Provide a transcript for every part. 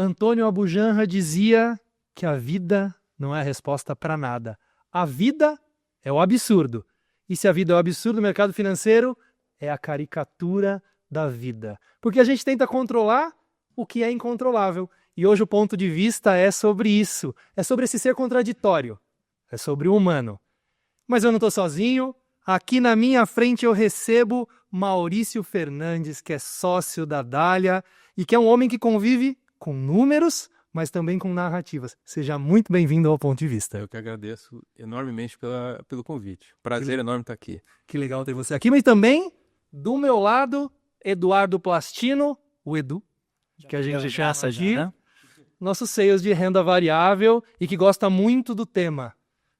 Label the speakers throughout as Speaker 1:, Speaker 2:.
Speaker 1: Antônio Abujamra dizia que a vida não é a resposta para nada. A vida é o absurdo. E se a vida é o absurdo, o mercado financeiro é a caricatura da vida. Porque a gente tenta controlar o que é incontrolável. E hoje o ponto de vista é sobre isso. É sobre esse ser contraditório. É sobre o humano. Mas eu não estou sozinho. Aqui na minha frente eu recebo Maurício Fernandes, que é sócio da Dália e que é um homem que convive com números, mas também com narrativas. Seja muito bem-vindo ao Ponto de Vista.
Speaker 2: Eu que agradeço enormemente pelo convite. Prazer enorme estar aqui.
Speaker 1: Que legal ter você aqui. Mas também, do meu lado, Eduardo Plastino, o Edu, que a gente chama aqui, né? Nossos sales de renda variável e que gosta muito do tema.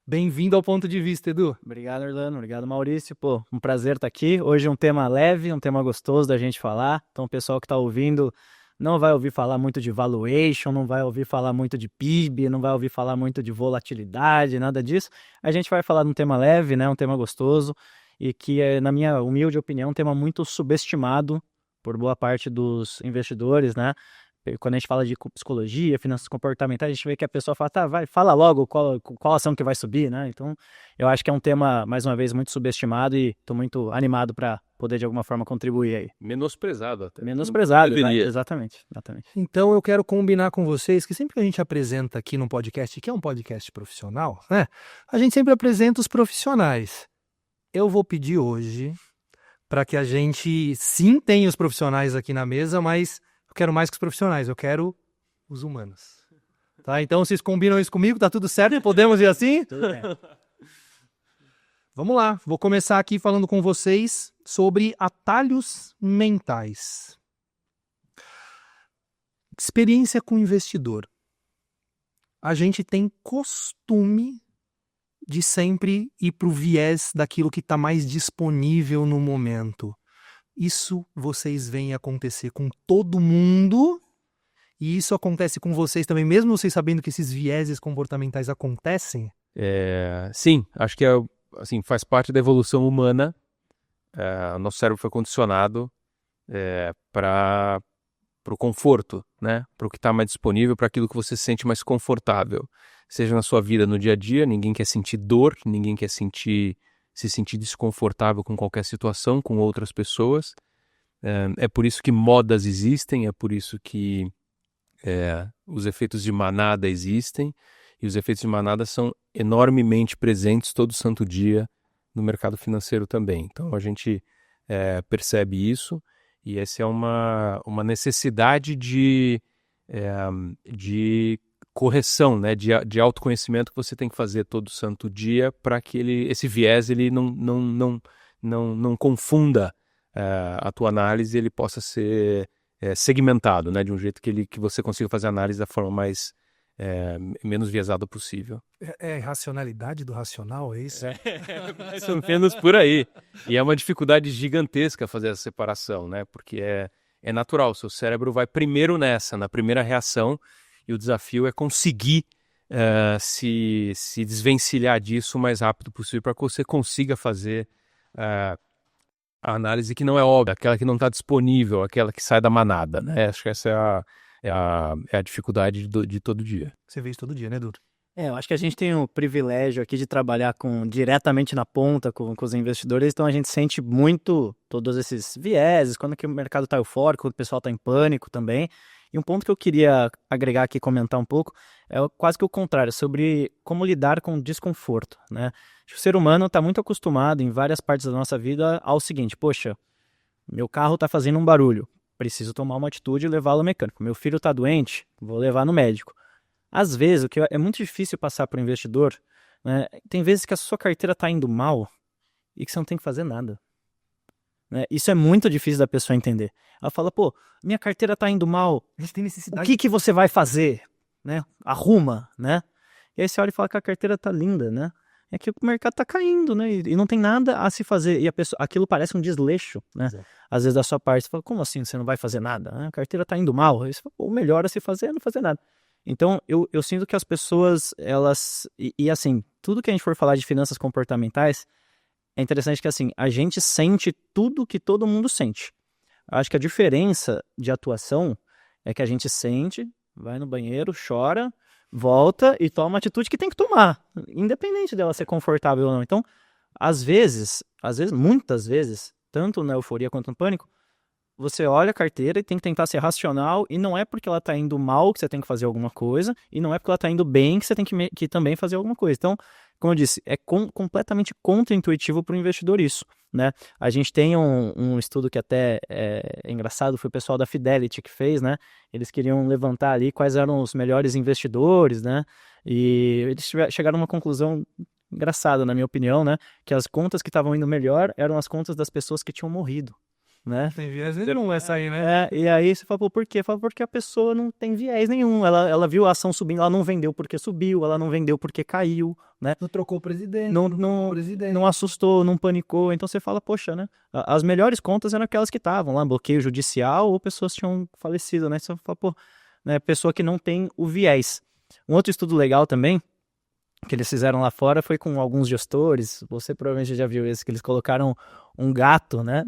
Speaker 1: Bem-vindo ao Ponto de Vista, Edu.
Speaker 3: Obrigado, Orlando. Obrigado, Maurício. Pô, um prazer estar aqui. Hoje um tema leve, um tema gostoso da gente falar. Então, o pessoal que está ouvindo não vai ouvir falar muito de valuation, não vai ouvir falar muito de PIB, não vai ouvir falar muito de volatilidade, nada disso. A gente vai falar de um tema leve, né? Um tema gostoso e que é, na minha humilde opinião, um tema muito subestimado por boa parte dos investidores, né? Quando a gente fala de psicologia, finanças comportamentais, a gente vê que a pessoa fala, tá, vai, fala logo qual ação que vai subir, né? Então, eu acho que é um tema, mais uma vez, muito subestimado e estou muito animado para poder, de alguma forma, contribuir aí.
Speaker 2: Menosprezado até.
Speaker 3: Menosprezado, exatamente.
Speaker 1: Então, eu quero combinar com vocês que sempre que a gente apresenta aqui no podcast, que é um podcast profissional, né? A gente sempre apresenta os profissionais. Eu vou pedir hoje para que a gente, sim, tenha os profissionais aqui na mesa, mas quero mais que os profissionais, eu quero os humanos. Tá? Então, vocês combinam isso comigo? Tá tudo certo? Podemos ir assim?
Speaker 3: Tudo bem.
Speaker 1: Vamos lá, vou começar aqui falando com vocês sobre atalhos mentais. Experiência com investidor. A gente tem costume de sempre ir para o viés daquilo que está mais disponível no momento. Isso vocês veem acontecer com todo mundo e isso acontece com vocês também, mesmo vocês sabendo que esses vieses comportamentais acontecem?
Speaker 2: Sim, acho que assim, faz parte da evolução humana. Nosso cérebro foi condicionado para o conforto, né? Para o que está mais disponível, para aquilo que você se sente mais confortável. Seja na sua vida no dia a dia, ninguém quer sentir dor, ninguém quer se sentir desconfortável com qualquer situação, com outras pessoas. É por isso que modas existem, é por isso que os efeitos de manada existem, e os efeitos de manada são enormemente presentes todo santo dia no mercado financeiro também. Então a gente percebe isso, e essa é uma necessidade de correção, né, de autoconhecimento que você tem que fazer todo santo dia para que esse viés ele não confunda a tua análise, ele possa ser segmentado, né, de um jeito que você consiga fazer a análise da forma menos viesada possível.
Speaker 1: É racionalidade do racional, é isso?
Speaker 2: Mais ou menos por aí. E é uma dificuldade gigantesca fazer essa separação, né, porque é natural, seu cérebro vai primeiro na primeira reação, e o desafio é conseguir se desvencilhar disso o mais rápido possível para que você consiga fazer a análise que não é óbvia, aquela que não está disponível, aquela que sai da manada, né? Acho que essa é a dificuldade de todo dia.
Speaker 1: Você vê isso todo dia, né, Dudu?
Speaker 3: Eu acho que a gente tem o privilégio aqui de trabalhar diretamente na ponta com os investidores, então a gente sente muito todos esses vieses, quando que o mercado está eufórico, quando o pessoal está em pânico também. E um ponto que eu queria agregar aqui, comentar um pouco, é quase que o contrário, sobre como lidar com o desconforto, né? O ser humano está muito acostumado em várias partes da nossa vida ao seguinte, poxa, meu carro está fazendo um barulho, preciso tomar uma atitude e levá-lo ao mecânico. Meu filho está doente, vou levar no médico. Às vezes, o que é muito difícil passar para o investidor, né, tem vezes que a sua carteira está indo mal e que você não tem que fazer nada. Né? Isso é muito difícil da pessoa entender. Ela fala, pô, minha carteira está indo mal,
Speaker 1: A gente tem necessidade.
Speaker 3: o que você vai fazer? Né? Arruma, né? E aí você olha e fala que a carteira está linda, né? É que o mercado está caindo, né? E não tem nada a se fazer. E aquilo parece um desleixo, né?
Speaker 1: Exato.
Speaker 3: Às vezes da sua parte, você fala, como assim você não vai fazer nada? A carteira está indo mal. Aí você fala, o melhor a se fazer é não fazer nada. Então, eu sinto que as pessoas, elas... E assim, tudo que a gente for falar de finanças comportamentais, é interessante que assim, a gente sente tudo que todo mundo sente. Acho que a diferença de atuação é que a gente sente, vai no banheiro, chora, volta e toma a atitude que tem que tomar, independente dela ser confortável ou não. Então, às vezes, muitas vezes, tanto na euforia quanto no pânico, você olha a carteira e tem que tentar ser racional, e não é porque ela está indo mal que você tem que fazer alguma coisa, e não é porque ela está indo bem que você tem que também fazer alguma coisa. Então, como eu disse, é completamente contra-intuitivo para o investidor isso, né? A gente tem um estudo que até é engraçado, foi o pessoal da Fidelity que fez, né? Eles queriam levantar ali quais eram os melhores investidores, né? E eles chegaram a uma conclusão engraçada, na minha opinião, né? Que as contas que estavam indo melhor eram as contas das pessoas que tinham morrido, né?
Speaker 1: Tem viés nenhum essa aí, né?
Speaker 3: E aí você fala, pô, por quê? Fala, porque a pessoa não tem viés nenhum. Ela viu a ação subindo, ela não vendeu porque subiu, ela não vendeu porque caiu, né?
Speaker 1: Não trocou o presidente.
Speaker 3: Não assustou, não panicou. Então você fala, poxa, né? As melhores contas eram aquelas que estavam lá, bloqueio judicial ou pessoas que tinham falecido, né? Você fala, pô, né? Pessoa que não tem o viés. Um outro estudo legal também, que eles fizeram lá fora, foi com alguns gestores. Você provavelmente já viu esse, que eles colocaram um gato, né?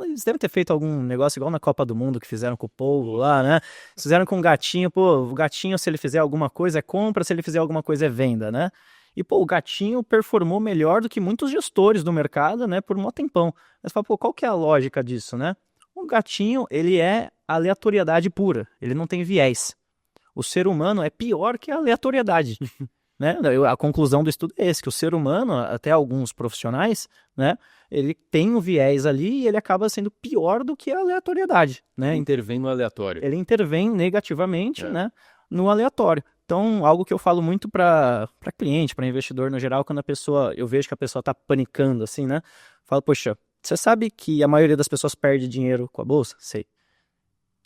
Speaker 3: Eles devem ter feito algum negócio igual na Copa do Mundo que fizeram com o polvo lá, né? Fizeram com um gatinho, pô, o gatinho, se ele fizer alguma coisa é compra, se ele fizer alguma coisa é venda, né? E, pô, o gatinho performou melhor do que muitos gestores do mercado, né? Por um tempão. Mas fala, pô, qual que é a lógica disso, né? O gatinho, ele é aleatoriedade pura, ele não tem viés. O ser humano é pior que a aleatoriedade. Né? A conclusão do estudo é esse, que o ser humano, até alguns profissionais, né, ele tem um viés ali e ele acaba sendo pior do que a aleatoriedade. Né?
Speaker 2: Intervém no aleatório.
Speaker 3: Ele intervém negativamente, né, no aleatório. Então, algo que eu falo muito para cliente, para investidor no geral, quando eu vejo que a pessoa está panicando assim, né, falo, poxa, você sabe que a maioria das pessoas perde dinheiro com a bolsa? Sei.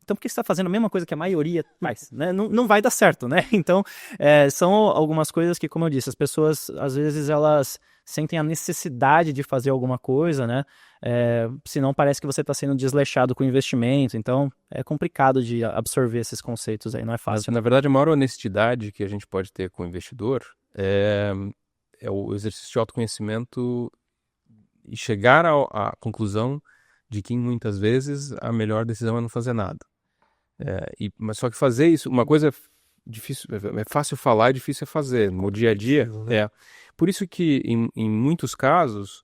Speaker 3: Então, por que você está fazendo a mesma coisa que a maioria faz? Né? Não vai dar certo, né? Então, são algumas coisas que, como eu disse, as pessoas, às vezes, elas sentem a necessidade de fazer alguma coisa, né? Senão parece que você está sendo desleixado com o investimento. Então, é complicado de absorver esses conceitos aí, não é fácil.
Speaker 2: Mas, na verdade, a maior honestidade que a gente pode ter com o investidor é o exercício de autoconhecimento e chegar à conclusão de que, muitas vezes, a melhor decisão é não fazer nada. Mas só que fazer isso, uma coisa difícil, é fácil falar e difícil é fazer no dia a dia. Né? Por isso que em muitos casos,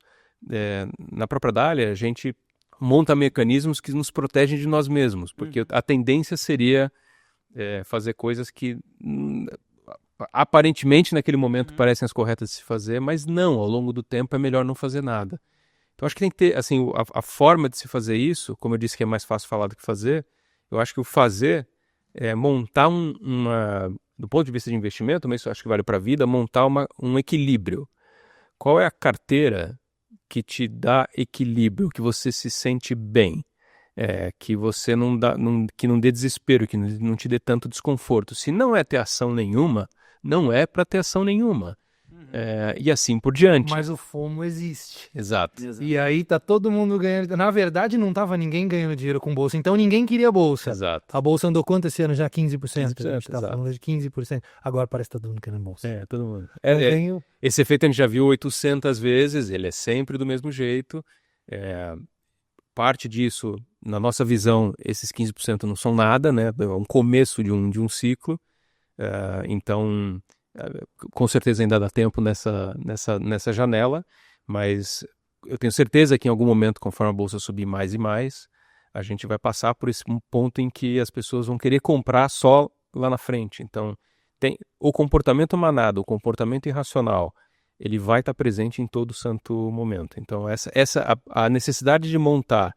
Speaker 2: na própria Dália, a gente monta mecanismos que nos protegem de nós mesmos, porque a tendência seria fazer coisas que aparentemente naquele momento parecem as corretas de se fazer, mas não, ao longo do tempo é melhor não fazer nada. Então acho que tem que ter, assim, a forma de se fazer isso, como eu disse que é mais fácil falar do que fazer. Eu acho que o fazer é montar do ponto de vista de investimento, mas isso acho que vale para a vida, montar um equilíbrio. Qual é a carteira que te dá equilíbrio, que você se sente bem, que você que não dê desespero, que não te dê tanto desconforto? Se não é ter ação nenhuma, não é para ter ação nenhuma. E assim por diante.
Speaker 1: Mas o FOMO existe.
Speaker 2: Exato.
Speaker 1: E aí tá todo mundo ganhando. Na verdade, não tava ninguém ganhando dinheiro com bolsa, então ninguém queria bolsa.
Speaker 2: Exato.
Speaker 1: A bolsa andou quanto esse ano? Já 15%?
Speaker 2: 15%,
Speaker 1: A gente tá falando de 15%. Agora parece que tá todo mundo querendo bolsa.
Speaker 2: Todo mundo.
Speaker 1: Esse
Speaker 2: efeito a gente já viu 800 vezes, ele é sempre do mesmo jeito. Parte disso, na nossa visão, esses 15% não são nada, né? É um começo de um ciclo. Então, com certeza ainda dá tempo nessa janela, mas eu tenho certeza que em algum momento, conforme a bolsa subir mais e mais, a gente vai passar por esse ponto em que as pessoas vão querer comprar só lá na frente. Então, tem o comportamento manada, o comportamento irracional, ele vai estar presente em todo santo momento. Então, a necessidade de montar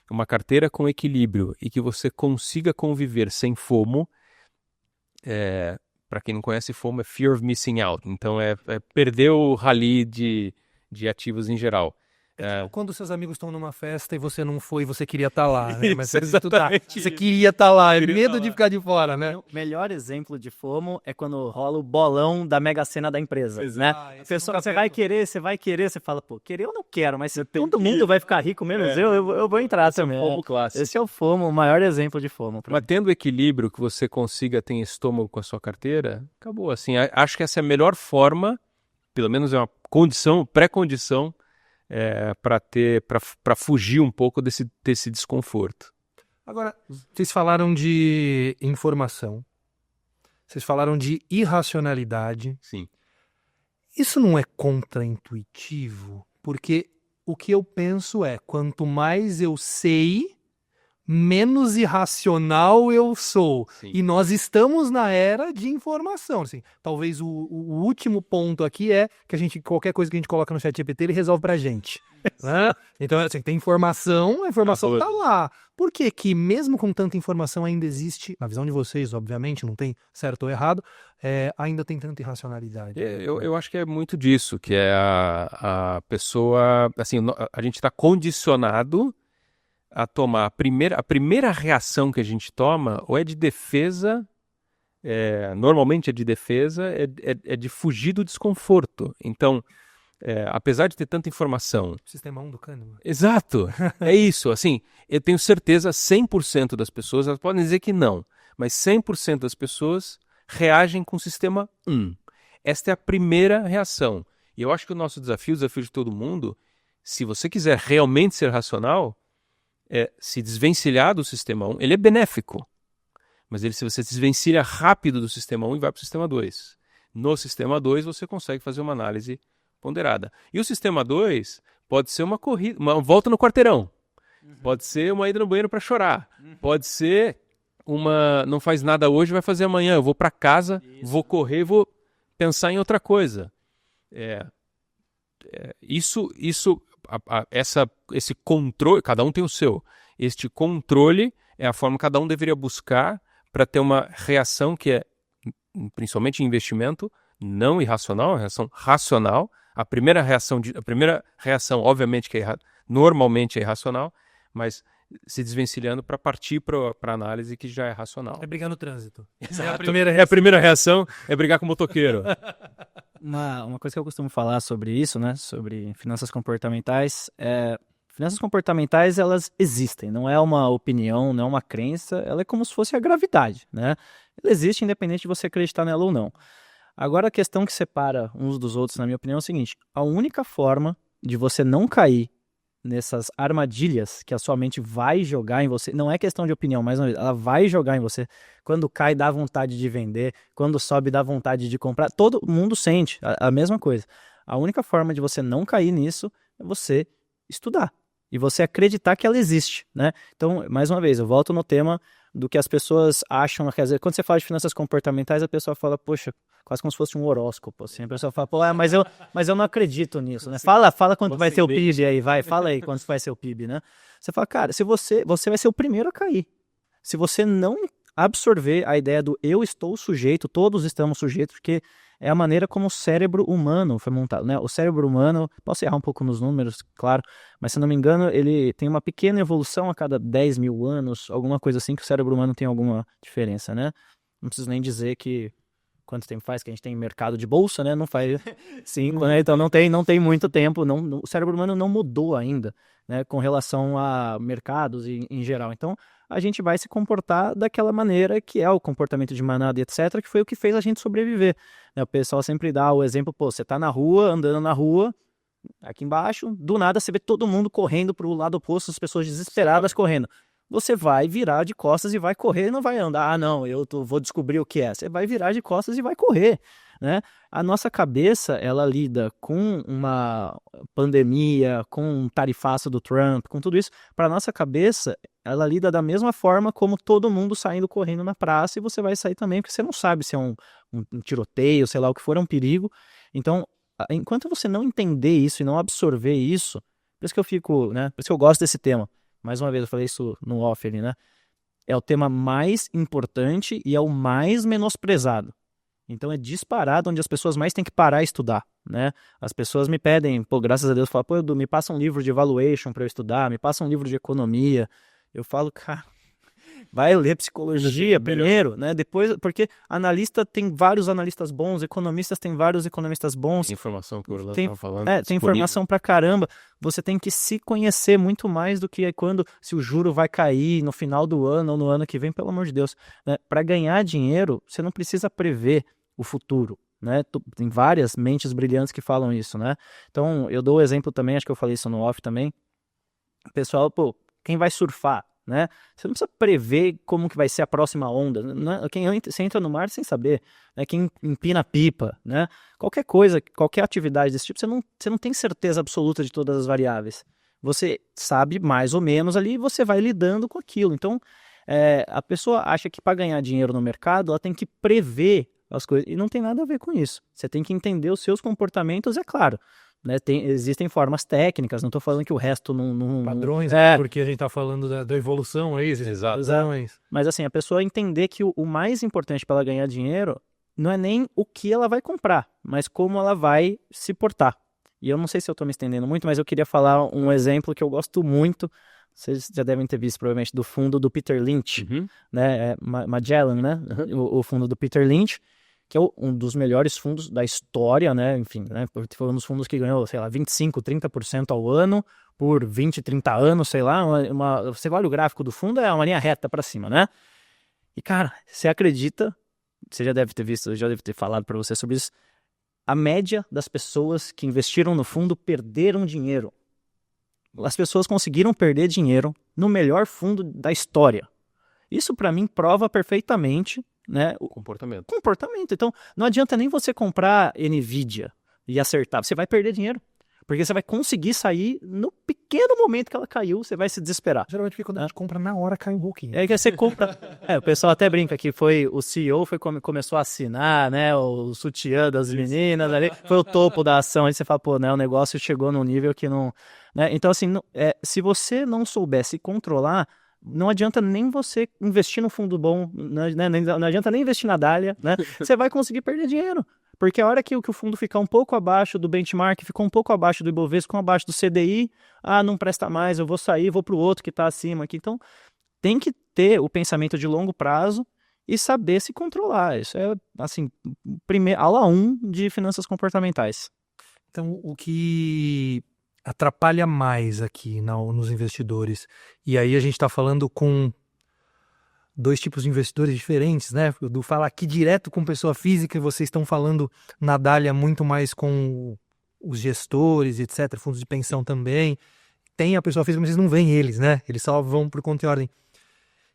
Speaker 2: uma carteira com equilíbrio e que você consiga conviver sem FOMO, para quem não conhece, FOMO é Fear of Missing Out. Então, é perder o rally de ativos em geral.
Speaker 1: Quando seus amigos estão numa festa e você não foi, você queria estar lá, né? Mas
Speaker 2: exatamente.
Speaker 1: Você queria estar lá, medo de ficar de fora, né?
Speaker 3: O melhor exemplo de FOMO é quando rola o bolão da Mega Sena da empresa, né? A pessoa, você vai querer, você fala, pô, querer eu não quero, mas se todo mundo vai ficar rico menos eu vou entrar também.
Speaker 2: Esse é o FOMO clássico.
Speaker 3: Esse é o FOMO, o maior exemplo de FOMO.
Speaker 2: Mas tendo o equilíbrio que você consiga ter estômago com a sua carteira, acabou. Assim, acho que essa é a melhor forma, pelo menos é uma pré-condição, para fugir um pouco desse desconforto.
Speaker 1: Agora, vocês falaram de informação, Vocês falaram de irracionalidade.
Speaker 2: Sim.
Speaker 1: Isso não é contraintuitivo? Porque o que eu penso é, quanto mais eu sei, menos irracional eu sou.
Speaker 2: Sim.
Speaker 1: E nós estamos na era de informação. Assim, talvez o último ponto aqui é que qualquer coisa que a gente coloca no ChatGPT, ele resolve pra gente. Né? Então, assim, tem informação, a informação tá lá. Por que mesmo com tanta informação ainda existe, na visão de vocês, obviamente, não tem certo ou errado, ainda tem tanta irracionalidade?
Speaker 2: Eu acho que é muito disso, que é a pessoa, assim, a gente está condicionado a tomar a primeira reação que a gente toma, ou é de defesa, normalmente é de defesa, é de fugir do desconforto. Então, apesar de ter tanta informação...
Speaker 1: Sistema 1 do Kahneman.
Speaker 2: Exato, é isso. Assim, eu tenho certeza, 100% das pessoas, elas podem dizer que não, mas 100% das pessoas reagem com o sistema 1. Esta é a primeira reação. E eu acho que o desafio de todo mundo, se você quiser realmente ser racional, se desvencilhar do sistema 1, ele é benéfico. Mas se você desvencilha rápido do sistema 1 e vai para o sistema 2. No sistema 2 você consegue fazer uma análise ponderada. E o sistema 2 pode ser uma corrida, uma volta no quarteirão. Pode ser uma ida no banheiro para chorar. Pode ser não faz nada hoje, vai fazer amanhã. Eu vou para casa, vou correr, vou pensar em outra coisa. Esse controle, cada um tem o seu. Este controle é a forma que cada um deveria buscar para ter uma reação que é, principalmente em investimento, não irracional, uma reação racional. A primeira reação, obviamente, que normalmente é irracional, mas se desvencilhando para partir para a análise que já é racional.
Speaker 1: É brigar no trânsito.
Speaker 2: Exato. A primeira reação é brigar com o motoqueiro.
Speaker 3: Uma coisa que eu costumo falar sobre isso, né, sobre finanças comportamentais, finanças comportamentais, elas existem, não é uma opinião, não é uma crença, ela é como se fosse a gravidade, né? Ela existe independente de você acreditar nela ou não. Agora, a questão que separa uns dos outros, na minha opinião, é o seguinte: a única forma de você não cair nessas armadilhas que a sua mente vai jogar em você, não é questão de opinião, mais uma vez, ela vai jogar em você. Quando cai, dá vontade de vender, quando sobe, dá vontade de comprar, todo mundo sente a mesma coisa. A única forma de você não cair nisso é você estudar e você acreditar que ela existe, né? Então, mais uma vez, eu volto no tema do que as pessoas acham, quer dizer, quando você fala de finanças comportamentais, a pessoa fala, poxa, quase como se fosse um horóscopo, assim. A pessoa fala, pô, mas eu não acredito nisso, né? Fala quanto vai ser o PIB aí, fala aí quanto vai ser o PIB, né? Você fala, cara, se você vai ser o primeiro a cair. Se você não absorver a ideia do eu estou sujeito, todos estamos sujeitos, porque é a maneira como o cérebro humano foi montado, né? O cérebro humano, posso errar um pouco nos números, claro, mas se não me engano, ele tem uma pequena evolução a cada 10 mil anos, alguma coisa assim, que o cérebro humano tem alguma diferença, né? Não preciso nem dizer quanto tempo faz que a gente tem mercado de bolsa, né? Não faz 5, né? Então não tem muito tempo, o cérebro humano não mudou ainda, né? Com relação a mercados em geral. Então, a gente vai se comportar daquela maneira que é o comportamento de manada e etc., que foi o que fez a gente sobreviver. O pessoal sempre dá o exemplo, pô, você tá na rua, andando na rua, aqui embaixo, do nada você vê todo mundo correndo pro lado oposto, as pessoas desesperadas correndo. Você vai virar de costas e vai correr, não vai andar, não, vou descobrir o que é. Você vai virar de costas e vai correr, né? A nossa cabeça, ela lida com uma pandemia, com um tarifaço do Trump, com tudo isso. Para nossa cabeça, ela lida da mesma forma como todo mundo saindo correndo na praça, e você vai sair também, porque você não sabe se é um tiroteio, sei lá o que for, é um perigo. Então, enquanto você não entender isso e não absorver isso, por isso que eu fico, né? Por isso que eu gosto desse tema. Mais uma vez, eu falei isso no off ali, né? É o tema mais importante e é o mais menosprezado. Então é disparado onde as pessoas mais têm que parar e estudar, né? As pessoas me pedem, pô, graças a Deus, falam, pô, Edu, me passa um livro de valuation para eu estudar, me passa um livro de economia. Eu falo, cara, vai ler psicologia primeiro, né? Depois, porque analista tem vários analistas bons, economistas tem vários economistas bons.
Speaker 2: Tem informação que o Orlando
Speaker 3: tem,
Speaker 2: estava falando.
Speaker 3: tem informação pra caramba. Você tem que se conhecer muito mais do que se o juro vai cair no final do ano ou no ano que vem, pelo amor de Deus. Né? Para ganhar dinheiro, você não precisa prever o futuro. Né? Tem várias mentes brilhantes que falam isso, né? Então, eu dou o exemplo também, acho que eu falei isso no off também. Pessoal, pô, quem vai surfar? né? Você não precisa prever como que vai ser a próxima onda. Você entra no mar sem saber, né? Quem empina pipa, né? Qualquer coisa, qualquer atividade desse tipo, você não tem certeza absoluta de todas as variáveis. Você sabe mais ou menos ali e você vai lidando com aquilo. Então, a pessoa acha que para ganhar dinheiro no mercado, ela tem que prever as coisas, e não tem nada a ver com isso. Você tem que entender os seus comportamentos, é claro. Né, existem formas técnicas, não estou falando que o resto não
Speaker 1: Padrões, porque a gente está falando da evolução aí,
Speaker 2: Exato.
Speaker 3: Mas assim, a pessoa entender que o mais importante para ela ganhar dinheiro não é nem o que ela vai comprar, mas como ela vai se portar. E eu não sei se eu estou me estendendo muito, mas eu queria falar um exemplo que eu gosto muito, vocês já devem ter visto provavelmente, do fundo do Peter Lynch, né, Magellan, né, o fundo do Peter Lynch, que é um dos melhores fundos da história, né? Enfim, né? Foi um dos fundos que ganhou, sei lá, 25%, 30% ao ano, por 20, 30 anos, sei lá. Você olha o gráfico do fundo, é uma linha reta para cima, né? E, cara, você acredita, você já deve ter visto, eu já deve ter falado para você sobre isso, a média das pessoas que investiram no fundo perderam dinheiro. As pessoas conseguiram perder dinheiro no melhor fundo da história. Isso, para mim, prova perfeitamente, né, o comportamento. Então, não adianta nem você comprar NVIDIA e acertar. Você vai perder dinheiro. Porque você vai conseguir sair no pequeno momento que ela caiu, você vai se desesperar.
Speaker 1: Geralmente quando a gente compra na hora, cai um pouquinho.
Speaker 3: É que você compra... o pessoal até brinca que o CEO começou a assinar, né, o sutiã das meninas ali, foi o topo da ação. Aí você fala, pô, né, o negócio chegou num nível que não... Né? Então, assim, se você não souber se controlar, não adianta nem você investir no fundo bom, né? Não adianta nem investir na Dália, né? Você vai conseguir perder dinheiro. Porque a hora que o fundo ficar um pouco abaixo do benchmark, ficou um pouco abaixo do Ibovespa, ficou abaixo do CDI, não presta mais, eu vou sair, vou para o outro que está acima aqui. Então, tem que ter o pensamento de longo prazo e saber se controlar. Isso é, assim, aula 1 de finanças comportamentais.
Speaker 1: Então, o que atrapalha mais aqui nos investidores, e aí a gente está falando com dois tipos de investidores diferentes, né? Do falar aqui direto com pessoa física, e vocês estão falando na Dália muito mais com os gestores, etc., fundos de pensão também. Tem a pessoa física, mas vocês não veem eles, né? Eles só vão por conta e ordem.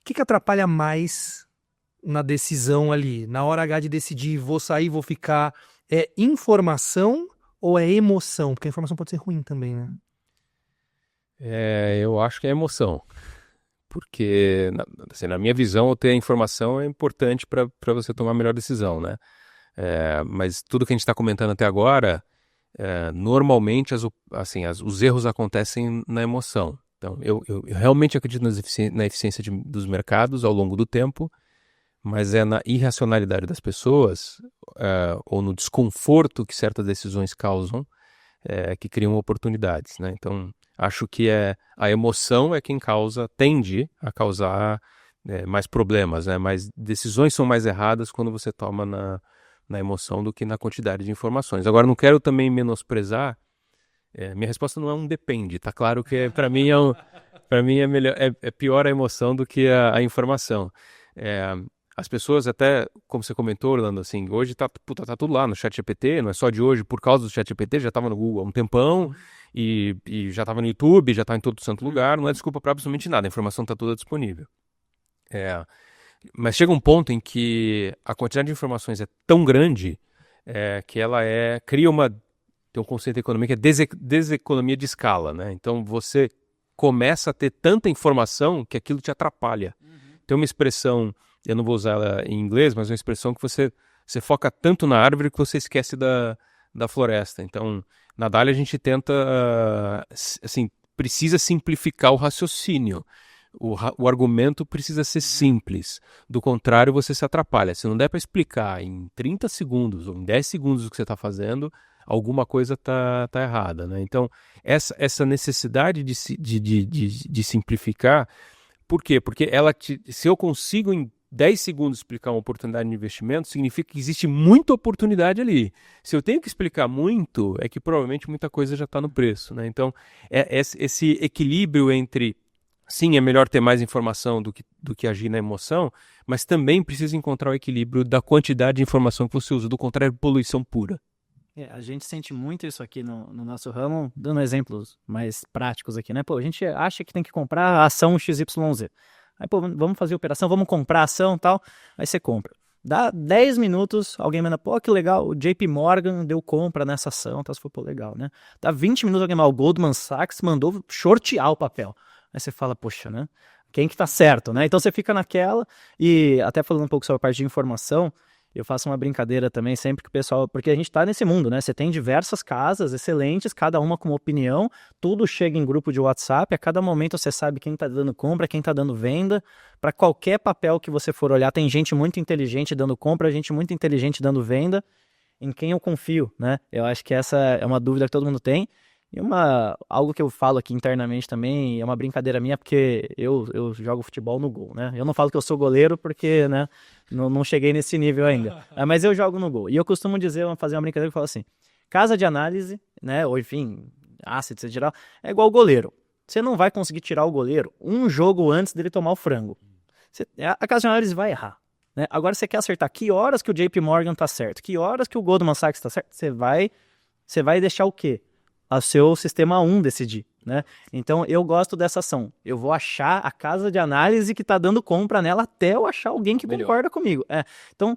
Speaker 1: O que atrapalha mais na decisão ali? Na hora H de decidir, vou sair, vou ficar, é informação ou é emoção? Porque a informação pode ser ruim também, né?
Speaker 2: Eu acho que é emoção. Porque, assim, na minha visão, ter a informação é importante para você tomar a melhor decisão, né? Mas tudo que a gente está comentando até agora, normalmente os erros acontecem na emoção. Então, eu realmente acredito na eficiência dos mercados ao longo do tempo, mas é na irracionalidade das pessoas ou no desconforto que certas decisões causam que criam oportunidades, né? Então, acho que a emoção é quem tende a causar mais problemas, né? Mas decisões são mais erradas quando você toma na emoção do que na quantidade de informações. Agora, não quero também menosprezar, minha resposta não é um depende, tá claro que para mim é melhor, é pior a emoção do que a informação. As pessoas até, como você comentou, Orlando, assim, hoje tá tudo lá no ChatGPT, não é só de hoje, por causa do ChatGPT, já estava no Google há um tempão, e já estava no YouTube, já está em todo santo lugar, não é desculpa para absolutamente nada, a informação está toda disponível. Mas chega um ponto em que a quantidade de informações é tão grande que ela tem um conceito de economia que é deseconomia de escala, né? Então você começa a ter tanta informação que aquilo te atrapalha. Tem uma expressão, eu não vou usar ela em inglês, mas uma expressão que você foca tanto na árvore que você esquece da floresta. Então, na Dália a gente tenta, precisa simplificar o raciocínio. O argumento precisa ser simples. Do contrário, você se atrapalha. Se não der para explicar em 30 segundos ou em 10 segundos o que você está fazendo, alguma coisa está errada, né? Então, essa necessidade de simplificar, por quê? Porque se eu consigo em 10 segundos explicar uma oportunidade de investimento, significa que existe muita oportunidade ali. Se eu tenho que explicar muito, é que provavelmente muita coisa já está no preço, né? Então, esse equilíbrio entre, sim, é melhor ter mais informação do que agir na emoção, mas também precisa encontrar o equilíbrio da quantidade de informação que você usa. Do contrário, poluição pura.
Speaker 3: A gente sente muito isso aqui no nosso ramo, dando exemplos mais práticos aqui, né? Pô, a gente acha que tem que comprar a ação XYZ. Aí, pô, vamos fazer operação, vamos comprar a ação e tal. Aí você compra. Dá 10 minutos, alguém manda, pô, que legal, o JP Morgan deu compra nessa ação, então você falou, pô, legal, né? Dá 20 minutos, alguém manda, o Goldman Sachs mandou shortear o papel. Aí você fala, poxa, né? Quem que tá certo, né? Então você fica naquela, e até falando um pouco sobre a parte de informação, eu faço uma brincadeira também sempre que o pessoal, porque a gente tá nesse mundo, né? Você tem diversas casas excelentes, cada uma com uma opinião, tudo chega em grupo de WhatsApp, a cada momento você sabe quem tá dando compra, quem tá dando venda. Para qualquer papel que você for olhar, tem gente muito inteligente dando compra, gente muito inteligente dando venda. Em quem eu confio, né? Eu acho que essa é uma dúvida que todo mundo tem. E algo que eu falo aqui internamente também, é uma brincadeira minha, porque eu jogo futebol no gol, né? Eu não falo que eu sou goleiro porque, né, não cheguei nesse nível ainda. Mas eu jogo no gol. E eu costumo fazer uma brincadeira que eu falo assim, casa de análise, né, ou enfim, assets em geral, é igual goleiro. Você não vai conseguir tirar o goleiro um jogo antes dele tomar o frango. A casa de análise vai errar. Né? Agora você quer acertar que horas que o JP Morgan tá certo, que horas que o Goldman Sachs tá certo, você vai deixar o quê? O seu sistema 1 decidir, né? Então, eu gosto dessa ação. Eu vou achar a casa de análise que está dando compra nela até eu achar alguém que concorda comigo. Então,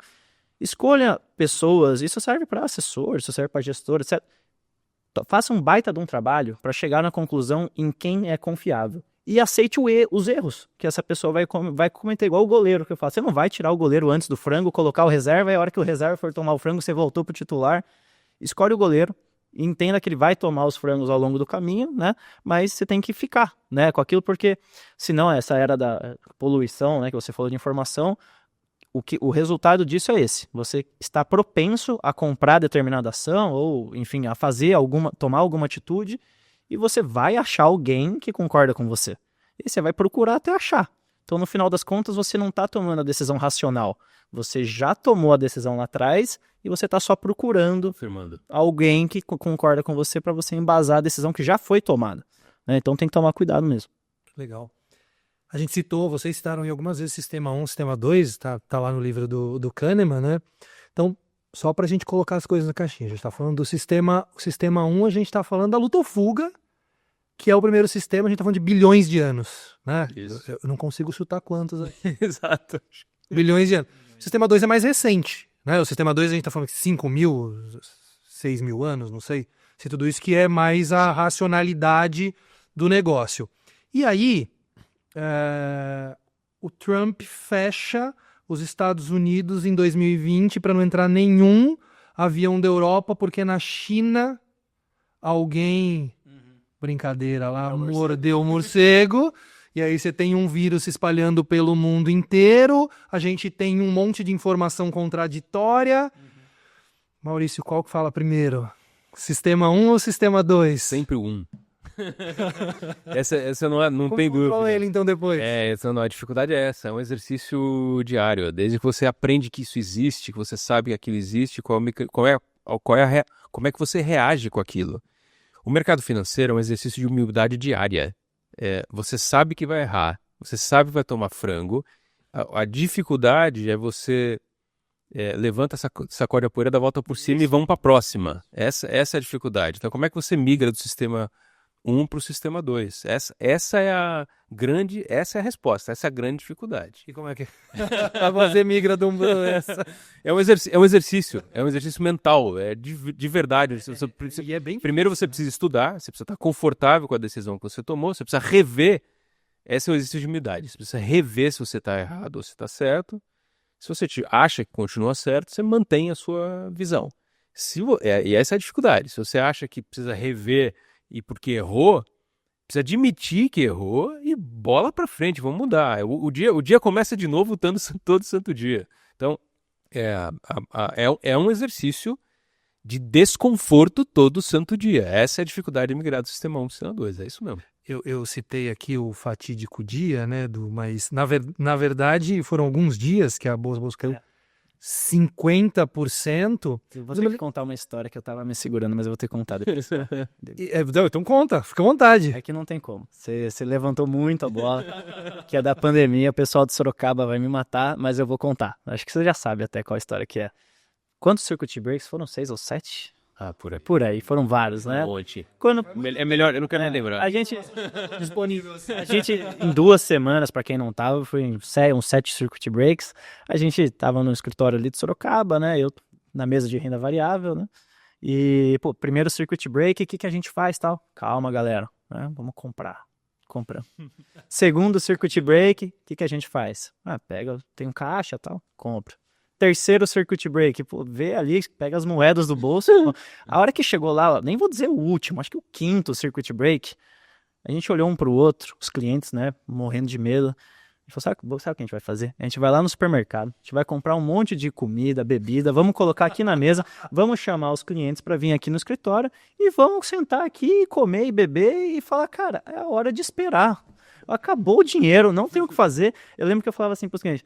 Speaker 3: escolha pessoas. Isso serve para assessor, isso serve para gestor, etc. Faça um baita de um trabalho para chegar na conclusão em quem é confiável. E aceite os erros que essa pessoa vai cometer, igual o goleiro que eu falo. Você não vai tirar o goleiro antes do frango, colocar o reserva, e a hora que o reserva for tomar o frango, você voltou pro titular. Escolhe o goleiro. Entenda que ele vai tomar os frangos ao longo do caminho, né? Mas você tem que ficar, né, com aquilo, porque senão essa era da poluição, né, que você falou de informação, o resultado disso é esse. Você está propenso a comprar determinada ação ou, enfim, a tomar alguma atitude, e você vai achar alguém que concorda com você. E você vai procurar até achar. Então, no final das contas, você não está tomando a decisão racional. Você já tomou a decisão lá atrás e você está só procurando alguém que concorda com você para você embasar a decisão que já foi tomada. Né? Então tem que tomar cuidado mesmo.
Speaker 1: Legal. A gente vocês citaram em algumas vezes Sistema 1, Sistema 2, tá lá no livro do Kahneman, né? Então, só para a gente colocar as coisas na caixinha. A gente está falando do Sistema 1, a gente está falando da luta ou fuga, que é o primeiro sistema, a gente está falando de bilhões de anos. Né? Eu não consigo chutar quantos aí.
Speaker 2: Exato.
Speaker 1: Bilhões de anos. O Sistema 2 é mais recente. Né? O Sistema 2 a gente está falando de 5.000, 6.000 anos, não sei. Se tudo isso que é mais a racionalidade do negócio. E aí, o Trump fecha os Estados Unidos em 2020 para não entrar nenhum avião da Europa, porque na China alguém, brincadeira lá, mordeu o morcego. E aí você tem um vírus se espalhando pelo mundo inteiro, a gente tem um monte de informação contraditória. Maurício, qual que fala primeiro? Sistema 1 ou Sistema 2?
Speaker 2: Sempre o 1. essa não tem dúvida.
Speaker 1: Qual ele então depois?
Speaker 2: A dificuldade é essa, é um exercício diário. Desde que você aprende que isso existe, que você sabe que aquilo existe, como é que você reage com aquilo. O mercado financeiro é um exercício de humildade diária. Você sabe que vai errar, você sabe que vai tomar frango. A dificuldade é você levanta, sacode a poeira, dá a volta por cima e vamos para a próxima. Essa é a dificuldade. Então, como é que você migra do sistema 1 para o sistema 2? Essa é a resposta, essa é a grande dificuldade.
Speaker 1: E como é que você migra de um para essa?
Speaker 2: É um exercício mental, de verdade.
Speaker 1: E é bem
Speaker 2: primeiro você precisa estudar, você precisa estar confortável com a decisão que você tomou, você precisa rever. Esse é o exercício de humildade. Você precisa rever se você está errado ou se está certo. Se você acha que continua certo, você mantém a sua visão. E essa é a dificuldade. Se você acha que precisa rever e porque errou, precisa admitir que errou e bola pra frente, vamos mudar. O dia começa de novo todo santo dia. Então, é um exercício de desconforto todo santo dia. Essa é a dificuldade de migrar do sistema 1 para o sistema 2, é isso mesmo.
Speaker 1: Eu citei aqui o fatídico dia, né, mas na verdade foram alguns dias que a bolsa caiu 50%.
Speaker 3: Eu vou ter que contar uma história que eu tava me segurando, mas eu vou ter que contar depois.
Speaker 1: Então conta, fica à vontade.
Speaker 3: É que não tem como. Você levantou muito a bola, que é da pandemia, o pessoal de Sorocaba vai me matar, mas eu vou contar. Acho que você já sabe até qual história que é. Quantos circuit breaks? Foram 6 ou 7?
Speaker 2: Ah, por aí.
Speaker 3: Por aí, foram vários, né?
Speaker 2: Monte.
Speaker 3: Quando
Speaker 2: É melhor, eu não quero nem lembrar.
Speaker 3: a gente em 2 semanas, pra quem não tava, foi uns 7 circuit breaks. A gente tava no escritório ali de Sorocaba, né? Eu na mesa de renda variável, né? E, pô, primeiro circuit break, o que a gente faz, tal? Calma, galera, né? Vamos comprar. Compra. Segundo circuit break, o que a gente faz? Pega, tem um caixa, tal, compra. Terceiro circuit break, pô, vê ali, pega as moedas do bolso. A hora que chegou lá, nem vou dizer o último, acho que o quinto circuit break, a gente olhou um pro outro, os clientes, né, morrendo de medo. E falou, sabe o que a gente vai fazer? A gente vai lá no supermercado, a gente vai comprar um monte de comida, bebida, vamos colocar aqui na mesa, vamos chamar os clientes para vir aqui no escritório e vamos sentar aqui, comer e beber e falar, cara, é a hora de esperar. Acabou o dinheiro, não tem o que fazer. Eu lembro que eu falava assim pros clientes,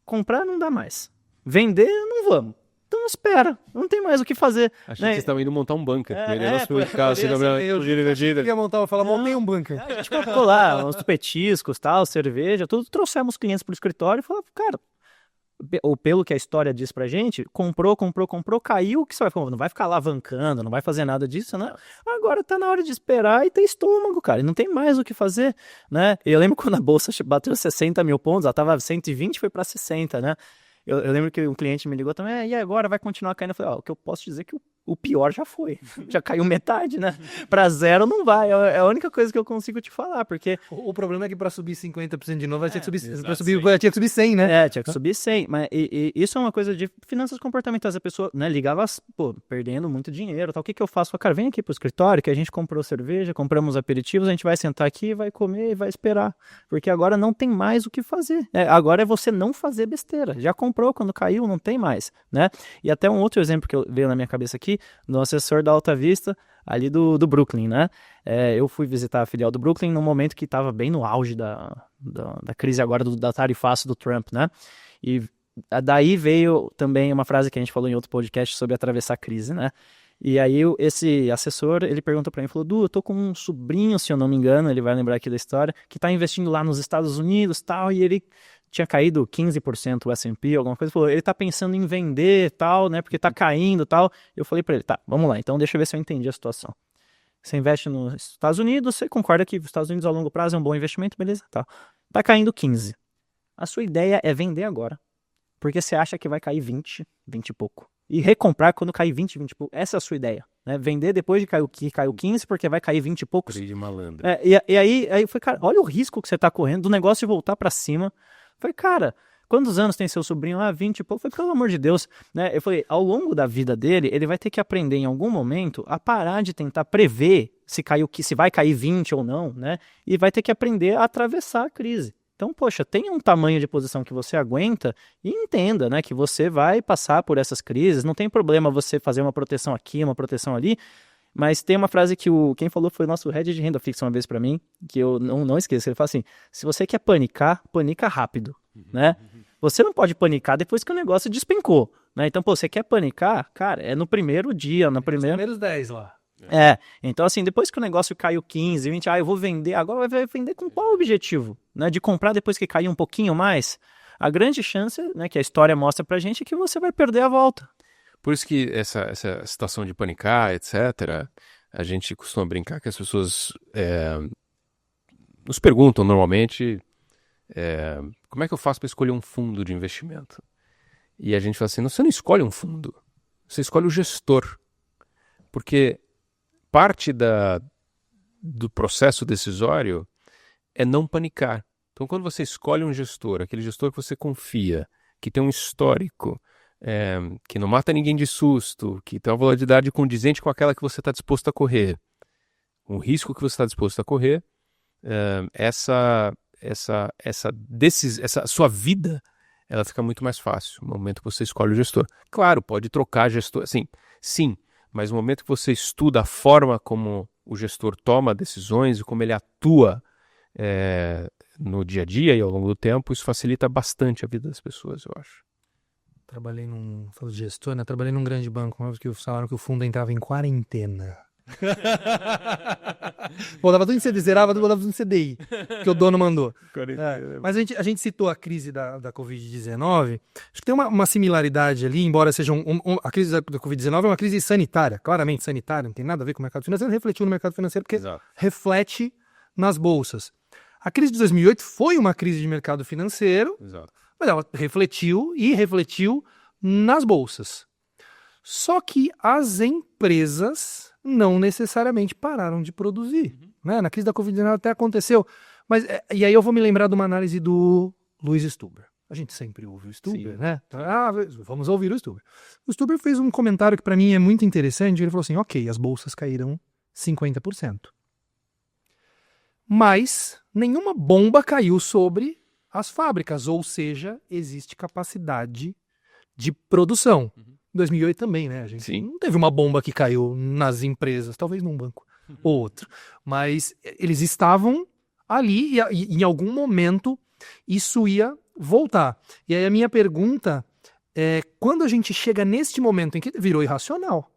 Speaker 3: comprar não dá mais. Vender, não vamos. Então espera, não tem mais o que fazer.
Speaker 2: Achei que vocês estavam indo montar um bunker.
Speaker 1: Eu ia montar, eu falar, montei um bunker.
Speaker 3: A gente colocou lá uns petiscos, tal, cerveja, tudo. Trouxemos os clientes pro escritório e falou, cara, ou pelo que a história diz pra gente, comprou, caiu, o que você vai fazer? Não vai ficar alavancando, não vai fazer nada disso, né? Agora tá na hora de esperar e ter estômago, cara, e não tem mais o que fazer, né? E eu lembro quando a bolsa bateu 60 mil pontos, ela tava 120, foi pra 60, né? Eu lembro que um cliente me ligou também, e agora vai continuar caindo? Eu falei, o que eu posso dizer é que o pior já foi, já caiu metade, né? Pra 0 não vai, é a única coisa que eu consigo te falar, porque...
Speaker 1: O problema é que pra subir 50% de novo, vai ter que subir, tinha que subir 100, né?
Speaker 3: Tinha que subir 100, mas e isso é uma coisa de finanças comportamentais, a pessoa, né, ligava, perdendo muito dinheiro, tal, o que eu faço? Cara, vem aqui pro escritório, que a gente comprou cerveja, compramos aperitivos, a gente vai sentar aqui, vai comer e vai esperar, porque agora não tem mais o que fazer, agora é você não fazer besteira, já comprou quando caiu, não tem mais, né? E até um outro exemplo que veio na minha cabeça aqui, do assessor da Alta Vista, ali do Brooklyn, né? Eu fui visitar a filial do Brooklyn no momento que estava bem no auge da crise agora da tarifaço do Trump, né? E daí veio também uma frase que a gente falou em outro podcast sobre atravessar a crise, né? E aí esse assessor, ele perguntou para mim, falou, eu tô com um sobrinho, se eu não me engano, ele vai lembrar aqui da história, que tá investindo lá nos Estados Unidos, tal, e ele tinha caído 15% o S&P, alguma coisa, falou, ele tá pensando em vender, tal, né, porque tá caindo, tal. Eu falei para ele, tá, vamos lá, então deixa eu ver se eu entendi a situação. Você investe nos Estados Unidos, você concorda que os Estados Unidos a longo prazo é um bom investimento, beleza, tá caindo 15. A sua ideia é vender agora, porque você acha que vai cair 20 e pouco. E recomprar quando cair 20 e pouco. Essa é a sua ideia, né? Vender depois de que caiu 15, porque vai cair 20 e poucos.
Speaker 2: De malandro.
Speaker 3: E aí eu falei, cara, olha o risco que você tá correndo do negócio voltar para cima. Eu falei, cara, quantos anos tem seu sobrinho? 20 e pouco. Eu falei, pelo amor de Deus, né? Eu falei, ao longo da vida dele, ele vai ter que aprender em algum momento a parar de tentar prever se vai cair 20 ou não, né? E vai ter que aprender a atravessar a crise. Então, poxa, tenha um tamanho de posição que você aguenta e entenda, né, que você vai passar por essas crises. Não tem problema você fazer uma proteção aqui, uma proteção ali, mas tem uma frase que quem falou foi o nosso head de renda fixa uma vez para mim, que eu não esqueço. Ele fala assim, se você quer panicar, panica rápido, né? Você não pode panicar depois que o negócio despencou, né? Então, você quer panicar, cara, é no primeiro dia,
Speaker 1: Os primeiros 10 lá.
Speaker 3: Então assim, depois que o negócio caiu 15, 20, eu vou vender, agora vai vender com qual objetivo? Né? De comprar depois que cair um pouquinho mais? A grande chance, né, que a história mostra pra gente é que você vai perder a volta.
Speaker 2: Por isso que essa situação de panicar, etc., a gente costuma brincar que as pessoas nos perguntam normalmente como é que eu faço para escolher um fundo de investimento? E a gente fala assim, você não escolhe um fundo, você escolhe o gestor. Porque parte do processo decisório é não panicar. Então, quando você escolhe um gestor, aquele gestor que você confia, que tem um histórico, que não mata ninguém de susto, que tem uma volatilidade condizente com aquela que você está disposto a correr, o risco que você está disposto a correr, essa sua vida, ela fica muito mais fácil no momento que você escolhe o gestor. Claro, pode trocar gestor, assim, sim, mas no momento que você estuda a forma como o gestor toma decisões e como ele atua no dia a dia e ao longo do tempo, isso facilita bastante a vida das pessoas, eu acho.
Speaker 1: Falou de gestor, né? Trabalhei num grande banco, que falaram que o fundo entrava em quarentena. Botava tudo em CDI, zerava tudo, botava tudo em CDI, que o dono mandou.
Speaker 2: 40.
Speaker 1: Mas a gente citou a crise da Covid-19. Acho que tem uma similaridade ali, embora seja a crise da Covid-19 é uma crise sanitária, claramente sanitária, não tem nada a ver com o mercado financeiro, refletiu no mercado financeiro porque
Speaker 2: Exato.
Speaker 1: reflete nas bolsas. A crise de 2008 foi uma crise de mercado financeiro,
Speaker 2: Exato.
Speaker 1: mas ela refletiu nas bolsas. Só que as empresas não necessariamente pararam de produzir. Né? Na crise da Covid-19 até aconteceu. Mas, e aí eu vou me lembrar de uma análise do Luiz Stuber. A gente sempre ouve o Stuber,
Speaker 2: Sim.
Speaker 1: né? Vamos ouvir o Stuber. O Stuber fez um comentário que para mim é muito interessante. Ele falou assim, ok, as bolsas caíram 50%. Mas nenhuma bomba caiu sobre as fábricas, ou seja, existe capacidade de produção. Em 2008 também, né? A gente
Speaker 2: Sim.
Speaker 1: não teve uma bomba que caiu nas empresas, talvez num banco ou outro, mas eles estavam ali e em algum momento isso ia voltar. E aí a minha pergunta é, quando a gente chega neste momento em que virou irracional,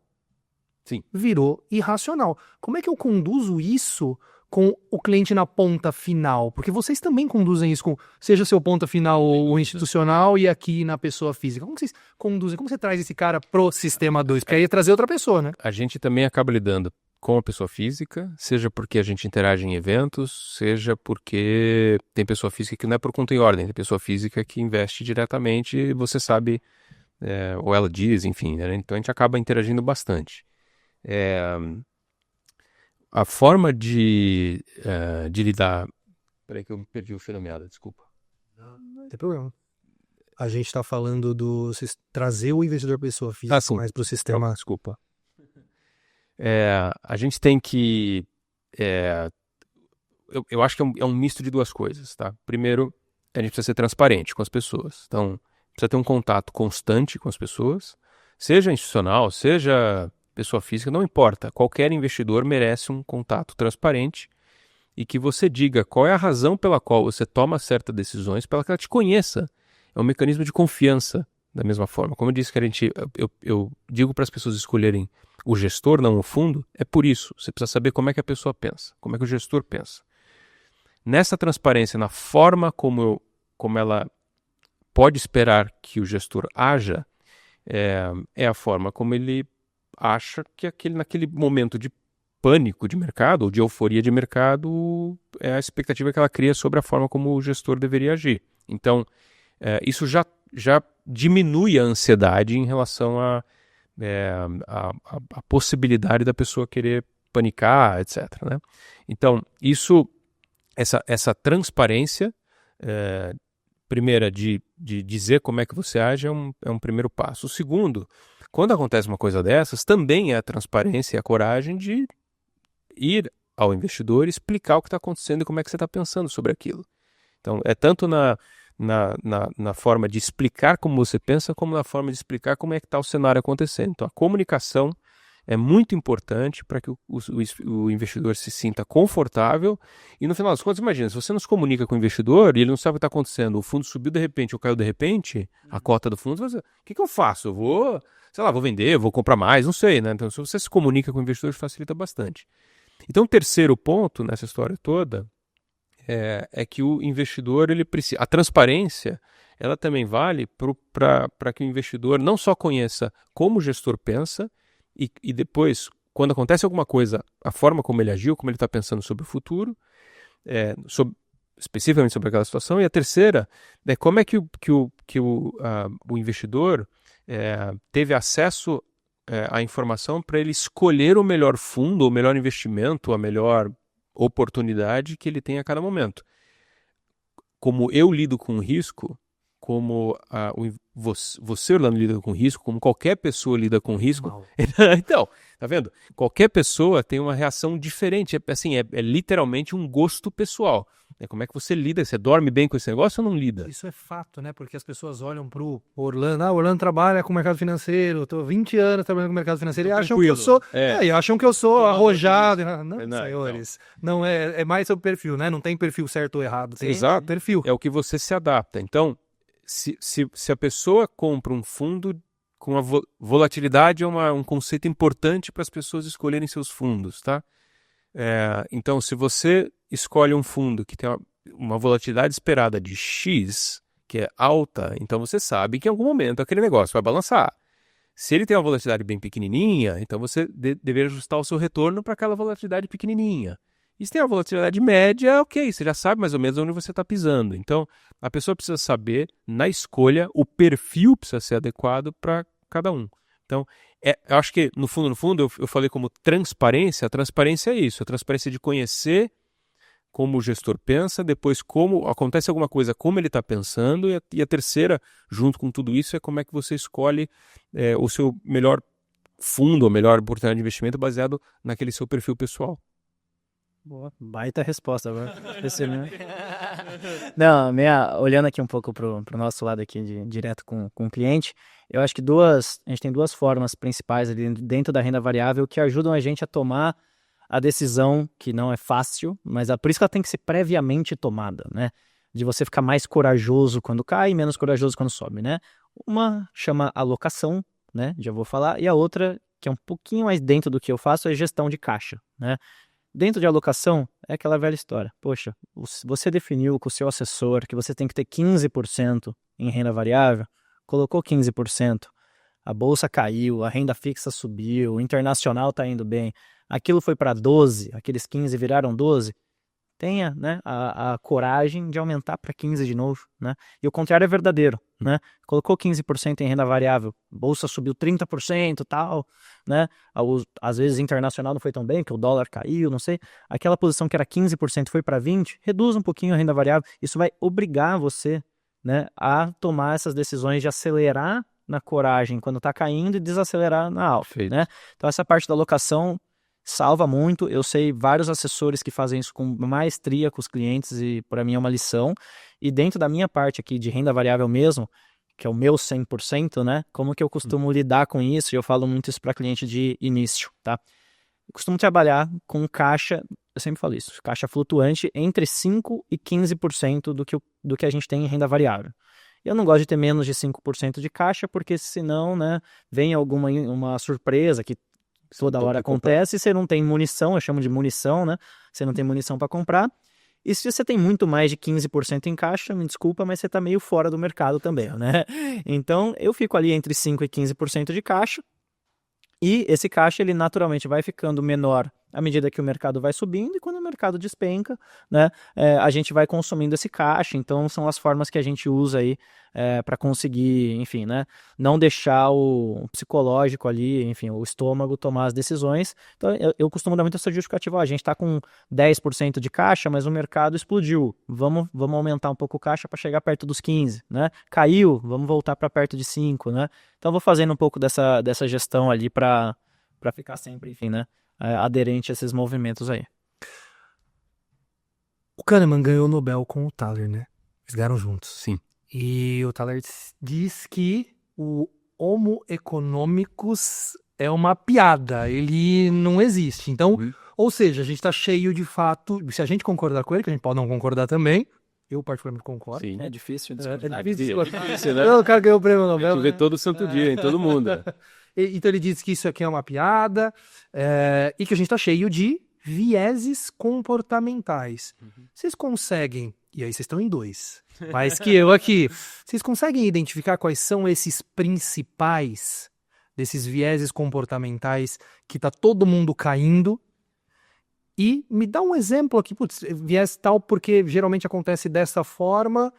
Speaker 2: Sim.
Speaker 1: virou irracional, como é que eu conduzo isso com o cliente na ponta final? Porque vocês também conduzem isso, seja seu ponta final ou institucional e aqui na pessoa física. Como vocês conduzem? Como você traz esse cara pro sistema 2? Porque aí é trazer outra pessoa, né?
Speaker 2: A gente também acaba lidando com a pessoa física, seja porque a gente interage em eventos, seja porque tem pessoa física que não é por conta e ordem, tem pessoa física que investe diretamente e você sabe, ou ela diz, enfim, né? Então a gente acaba interagindo bastante. A forma de lidar... Peraí que eu perdi o fio da meada, desculpa.
Speaker 1: Não tem problema. A gente está falando do trazer o investidor pessoa física
Speaker 2: sim.
Speaker 1: mais para o sistema.
Speaker 2: Desculpa. A gente tem que... eu acho que é um misto de duas coisas, tá? Primeiro, a gente precisa ser transparente com as pessoas. Então, precisa ter um contato constante com as pessoas, seja institucional, seja pessoa física, não importa. Qualquer investidor merece um contato transparente e que você diga qual é a razão pela qual você toma certas decisões, para que ela te conheça. É um mecanismo de confiança, da mesma forma. Como eu disse que eu digo para as pessoas escolherem o gestor, não o fundo, é por isso. Você precisa saber como é que a pessoa pensa, como é que o gestor pensa. Nessa transparência, na forma como ela pode esperar que o gestor haja, é a forma como ele acha que naquele momento de pânico de mercado, ou de euforia de mercado, é a expectativa que ela cria sobre a forma como o gestor deveria agir. Então, isso já diminui a ansiedade em relação à possibilidade da pessoa querer panicar, etc. Né? Então, essa transparência, primeira, de dizer como é que você age, é um primeiro passo. O segundo, quando acontece uma coisa dessas, também é a transparência e a coragem de ir ao investidor e explicar o que está acontecendo e como é que você está pensando sobre aquilo. Então, é tanto na forma de explicar como você pensa, como na forma de explicar como é que está o cenário acontecendo. Então, a comunicação é muito importante para que o investidor se sinta confortável e, no final das contas, imagina, se você não se comunica com o investidor e ele não sabe o que está acontecendo, o fundo subiu de repente ou caiu de repente, a cota do fundo, você, o que eu faço? Eu vou, vou vender, vou comprar mais, não sei, né? Então, se você se comunica com o investidor, facilita bastante. Então, o terceiro ponto nessa história toda é que o investidor, ele precisa... A transparência, ela também vale para que o investidor não só conheça como o gestor pensa e depois, quando acontece alguma coisa, a forma como ele agiu, como ele está pensando sobre o futuro, especificamente sobre aquela situação. E a terceira, como é que o investidor teve acesso à informação para ele escolher o melhor fundo, o melhor investimento, a melhor oportunidade que ele tem a cada momento. Como eu lido com o risco, como você, Orlando, lida com risco, como qualquer pessoa lida com risco. Então, tá vendo? Qualquer pessoa tem uma reação diferente. É literalmente um gosto pessoal. Como é que você lida? Você dorme bem com esse negócio ou não lida?
Speaker 1: Isso é fato, né? Porque as pessoas olham pro Orlando. O Orlando trabalha com o mercado financeiro. Estou 20 anos trabalhando com o mercado financeiro e acham que eu sou... e acham que eu sou arrojado. Não, senhores. Não, é mais sobre perfil, né? Não tem perfil certo ou errado. Tem
Speaker 2: Exato.
Speaker 1: Perfil.
Speaker 2: É o que você se adapta. Então, se a pessoa compra um fundo com a volatilidade é um conceito importante para as pessoas escolherem seus fundos, tá? Então, se você escolhe um fundo que tem uma volatilidade esperada de X, que é alta, então você sabe que em algum momento aquele negócio vai balançar. Se ele tem uma volatilidade bem pequenininha, então você deveria ajustar o seu retorno para aquela volatilidade pequenininha. E se tem uma volatilidade média, ok, você já sabe mais ou menos onde você está pisando. Então, a pessoa precisa saber, na escolha, o perfil precisa ser adequado para cada um. Então, eu acho que, no fundo, eu falei como transparência. A transparência é isso, a transparência de conhecer como o gestor pensa, depois como acontece alguma coisa, como ele está pensando, e a terceira, junto com tudo isso, é como é que você escolhe o seu melhor fundo, a melhor oportunidade de investimento baseado naquele seu perfil pessoal.
Speaker 3: Boa, baita resposta agora. Não, olhando aqui um pouco pro nosso lado aqui, direto com o cliente, eu acho que a gente tem duas formas principais ali dentro da renda variável que ajudam a gente a tomar a decisão, que não é fácil, mas por isso que ela tem que ser previamente tomada, né? De você ficar mais corajoso quando cai e menos corajoso quando sobe, né? Uma chama alocação, né? Já vou falar, e a outra, que é um pouquinho mais dentro do que eu faço, é gestão de caixa, né? Dentro de alocação, é aquela velha história. Poxa, você definiu com o seu assessor que você tem que ter 15% em renda variável, colocou 15%, a bolsa caiu, a renda fixa subiu, o internacional está indo bem, aquilo foi para 12, aqueles 15 viraram 12, tenha, né, a coragem de aumentar para 15 de novo, né? E o contrário é verdadeiro, né? Colocou 15% em renda variável, bolsa subiu 30%, tal, né? Às vezes internacional não foi tão bem, que o dólar caiu, não sei. Aquela posição que era 15% foi para 20%, reduz um pouquinho a renda variável. Isso vai obrigar você, né, a tomar essas decisões de acelerar na coragem quando está caindo e desacelerar na alta, né? Então essa parte da alocação salva muito. Eu sei vários assessores que fazem isso com maestria com os clientes e para mim é uma lição. E dentro da minha parte aqui de renda variável mesmo, que é o meu 100%, né? Como que eu costumo lidar com isso? E eu falo muito isso para cliente de início, tá? Eu costumo trabalhar com caixa, eu sempre falo isso, caixa flutuante entre 5% e 15% do que a gente tem em renda variável. Eu não gosto de ter menos de 5% de caixa, porque senão, né, vem uma surpresa que toda hora acontece, e você não tem munição, eu chamo de munição, né? Você não tem munição para comprar. E se você tem muito mais de 15% em caixa, me desculpa, mas você está meio fora do mercado também, né? Então, eu fico ali entre 5% e 15% de caixa, e esse caixa, ele naturalmente vai ficando menor à medida que o mercado vai subindo, e quando o mercado despenca, né, a gente vai consumindo esse caixa. Então são as formas que a gente usa aí para conseguir, enfim, né, não deixar o psicológico ali, enfim, o estômago tomar as decisões. Então eu costumo dar muito essa justificativa, a gente está com 10% de caixa, mas o mercado explodiu, vamos aumentar um pouco o caixa para chegar perto dos 15%, né, caiu, vamos voltar para perto de 5%, né, então eu vou fazendo um pouco dessa gestão ali para ficar sempre, enfim, né, aderente a esses movimentos aí.
Speaker 1: O Kahneman ganhou o Nobel com o Thaler, né? Eles ganharam juntos.
Speaker 2: Sim.
Speaker 1: E o Thaler diz que o Homo economicus é uma piada, ele não existe. Então, ou seja, a gente está cheio de fato, se a gente concordar com ele, que a gente pode não concordar também, eu particularmente concordo.
Speaker 2: Sim.
Speaker 3: É difícil.
Speaker 2: É difícil, né?
Speaker 1: O cara ganhou o prêmio Nobel.
Speaker 2: A gente vê todo santo dia, em todo mundo.
Speaker 1: Então ele diz que isso aqui é uma piada, e que a gente está cheio de vieses comportamentais. Vocês conseguem, e aí vocês estão em 2, mais que eu aqui, vocês conseguem identificar quais são esses principais desses vieses comportamentais que está todo mundo caindo? E me dá um exemplo aqui, putz, viés tal porque geralmente acontece dessa forma.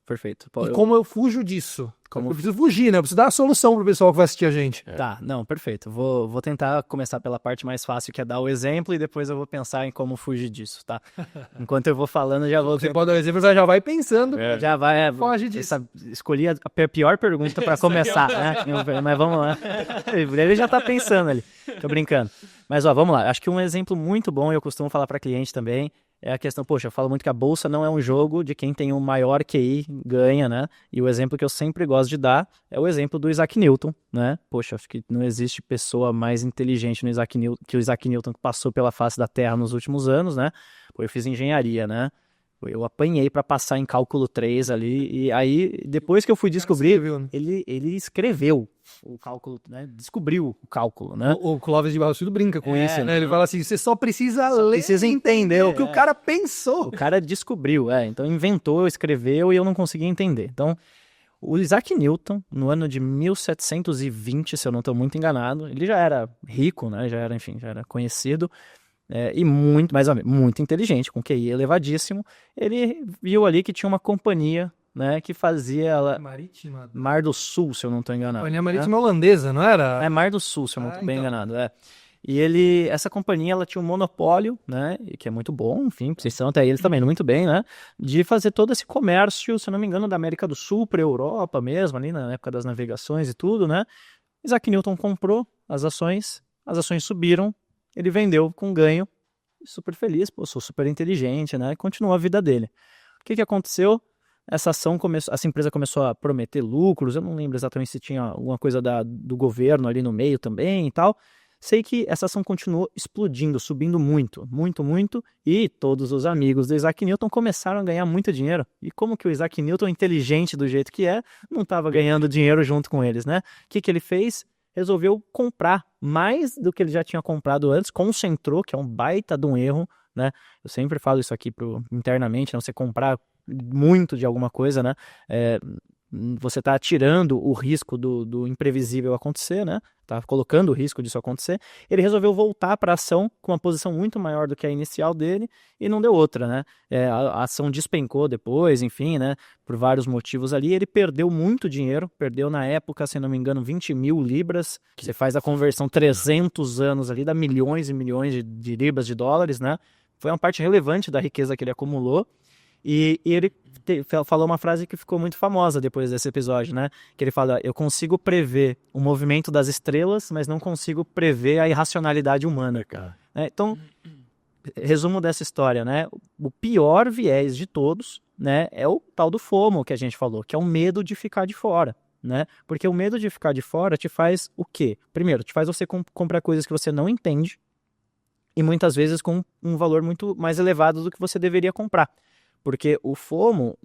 Speaker 3: Perfeito.
Speaker 1: Como eu fujo disso? Eu preciso fugir, né? Eu preciso dar a solução pro pessoal que vai assistir a gente.
Speaker 3: Tá, não, perfeito. Vou tentar começar pela parte mais fácil, que é dar o exemplo, e depois eu vou pensar em como fugir disso, tá? Enquanto eu vou falando, já vou...
Speaker 1: Você pode dar o exemplo, você já vai pensando.
Speaker 3: Já vai...
Speaker 1: Foge disso.
Speaker 3: Escolhi a pior pergunta para começar, né? Mas vamos lá. Ele já tá pensando ali. Tô brincando. Mas, ó, vamos lá. Acho que um exemplo muito bom, eu costumo falar para cliente também, é a questão, poxa, eu falo muito que a bolsa não é um jogo de quem tem o maior QI ganha, né? E o exemplo que eu sempre gosto de dar é o exemplo do Isaac Newton, né? Poxa, acho que não existe pessoa mais inteligente que o Isaac Newton, que passou pela face da Terra nos últimos anos, né? Pô, eu fiz engenharia, né? Eu apanhei para passar em cálculo 3 ali, e aí, depois que eu fui descobrir,
Speaker 1: escreveu, né?
Speaker 3: ele escreveu o cálculo, né? Descobriu o cálculo, né?
Speaker 1: O Clóvis de Barros Filho brinca com
Speaker 3: É,
Speaker 1: isso, né? Ele fala assim, você só precisa
Speaker 3: Só
Speaker 1: ler
Speaker 3: precisa
Speaker 1: e entender o que
Speaker 3: entender,
Speaker 1: o cara pensou.
Speaker 3: O cara descobriu, então inventou, escreveu e eu não conseguia entender. Então, o Isaac Newton, no ano de 1720, se eu não estou muito enganado, ele já era rico, né? Já era conhecido, e muito inteligente, com QI elevadíssimo. Ele viu ali que tinha uma companhia, né, que fazia
Speaker 1: Marítima.
Speaker 3: Mar do Sul, se eu não estou enganado.
Speaker 1: Companhia Marítima holandesa, não era?
Speaker 3: É Mar do Sul, se eu não estou bem
Speaker 1: então.
Speaker 3: enganado. E essa companhia, ela tinha um monopólio, né, que é muito bom, enfim, vocês são até eles também, muito bem, né, de fazer todo esse comércio, se eu não me engano, da América do Sul para a Europa mesmo, ali na época das navegações e tudo, né. Isaac Newton comprou as ações subiram, ele vendeu com ganho, super feliz, pô, sou super inteligente, né, e continuou a vida dele. O que aconteceu? Essa empresa começou a prometer lucros, eu não lembro exatamente se tinha alguma coisa do governo ali no meio também e tal. Sei que essa ação continuou explodindo, subindo muito, muito, muito, e todos os amigos do Isaac Newton começaram a ganhar muito dinheiro. E como que o Isaac Newton, inteligente do jeito que não estava ganhando dinheiro junto com eles, né? O que ele fez? Resolveu comprar mais do que ele já tinha comprado antes, concentrou, que é um baita de um erro, né? Eu sempre falo isso aqui internamente, não você comprar muito de alguma coisa, né? Você está tirando o risco do imprevisível acontecer, né? Tá colocando o risco disso acontecer. Ele resolveu voltar para a ação com uma posição muito maior do que a inicial dele e não deu outra, né? A ação despencou depois, enfim, né? Por vários motivos ali. Ele perdeu muito dinheiro, perdeu na época, se não me engano, 20 mil libras. Você faz a conversão 300 anos ali, dá milhões e milhões de libras, de dólares, né? Foi uma parte relevante da riqueza que ele acumulou. E ele falou uma frase que ficou muito famosa depois desse episódio, né? Que ele fala, eu consigo prever o movimento das estrelas, mas não consigo prever a irracionalidade humana. Então, resumo dessa história, né? O pior viés de todos, né, é o tal do FOMO que a gente falou, que é o medo de ficar de fora, né? Porque o medo de ficar de fora te faz o quê? Primeiro, te faz você comprar coisas que você não entende e muitas vezes com um valor muito mais elevado do que você deveria comprar. Porque o FOMO,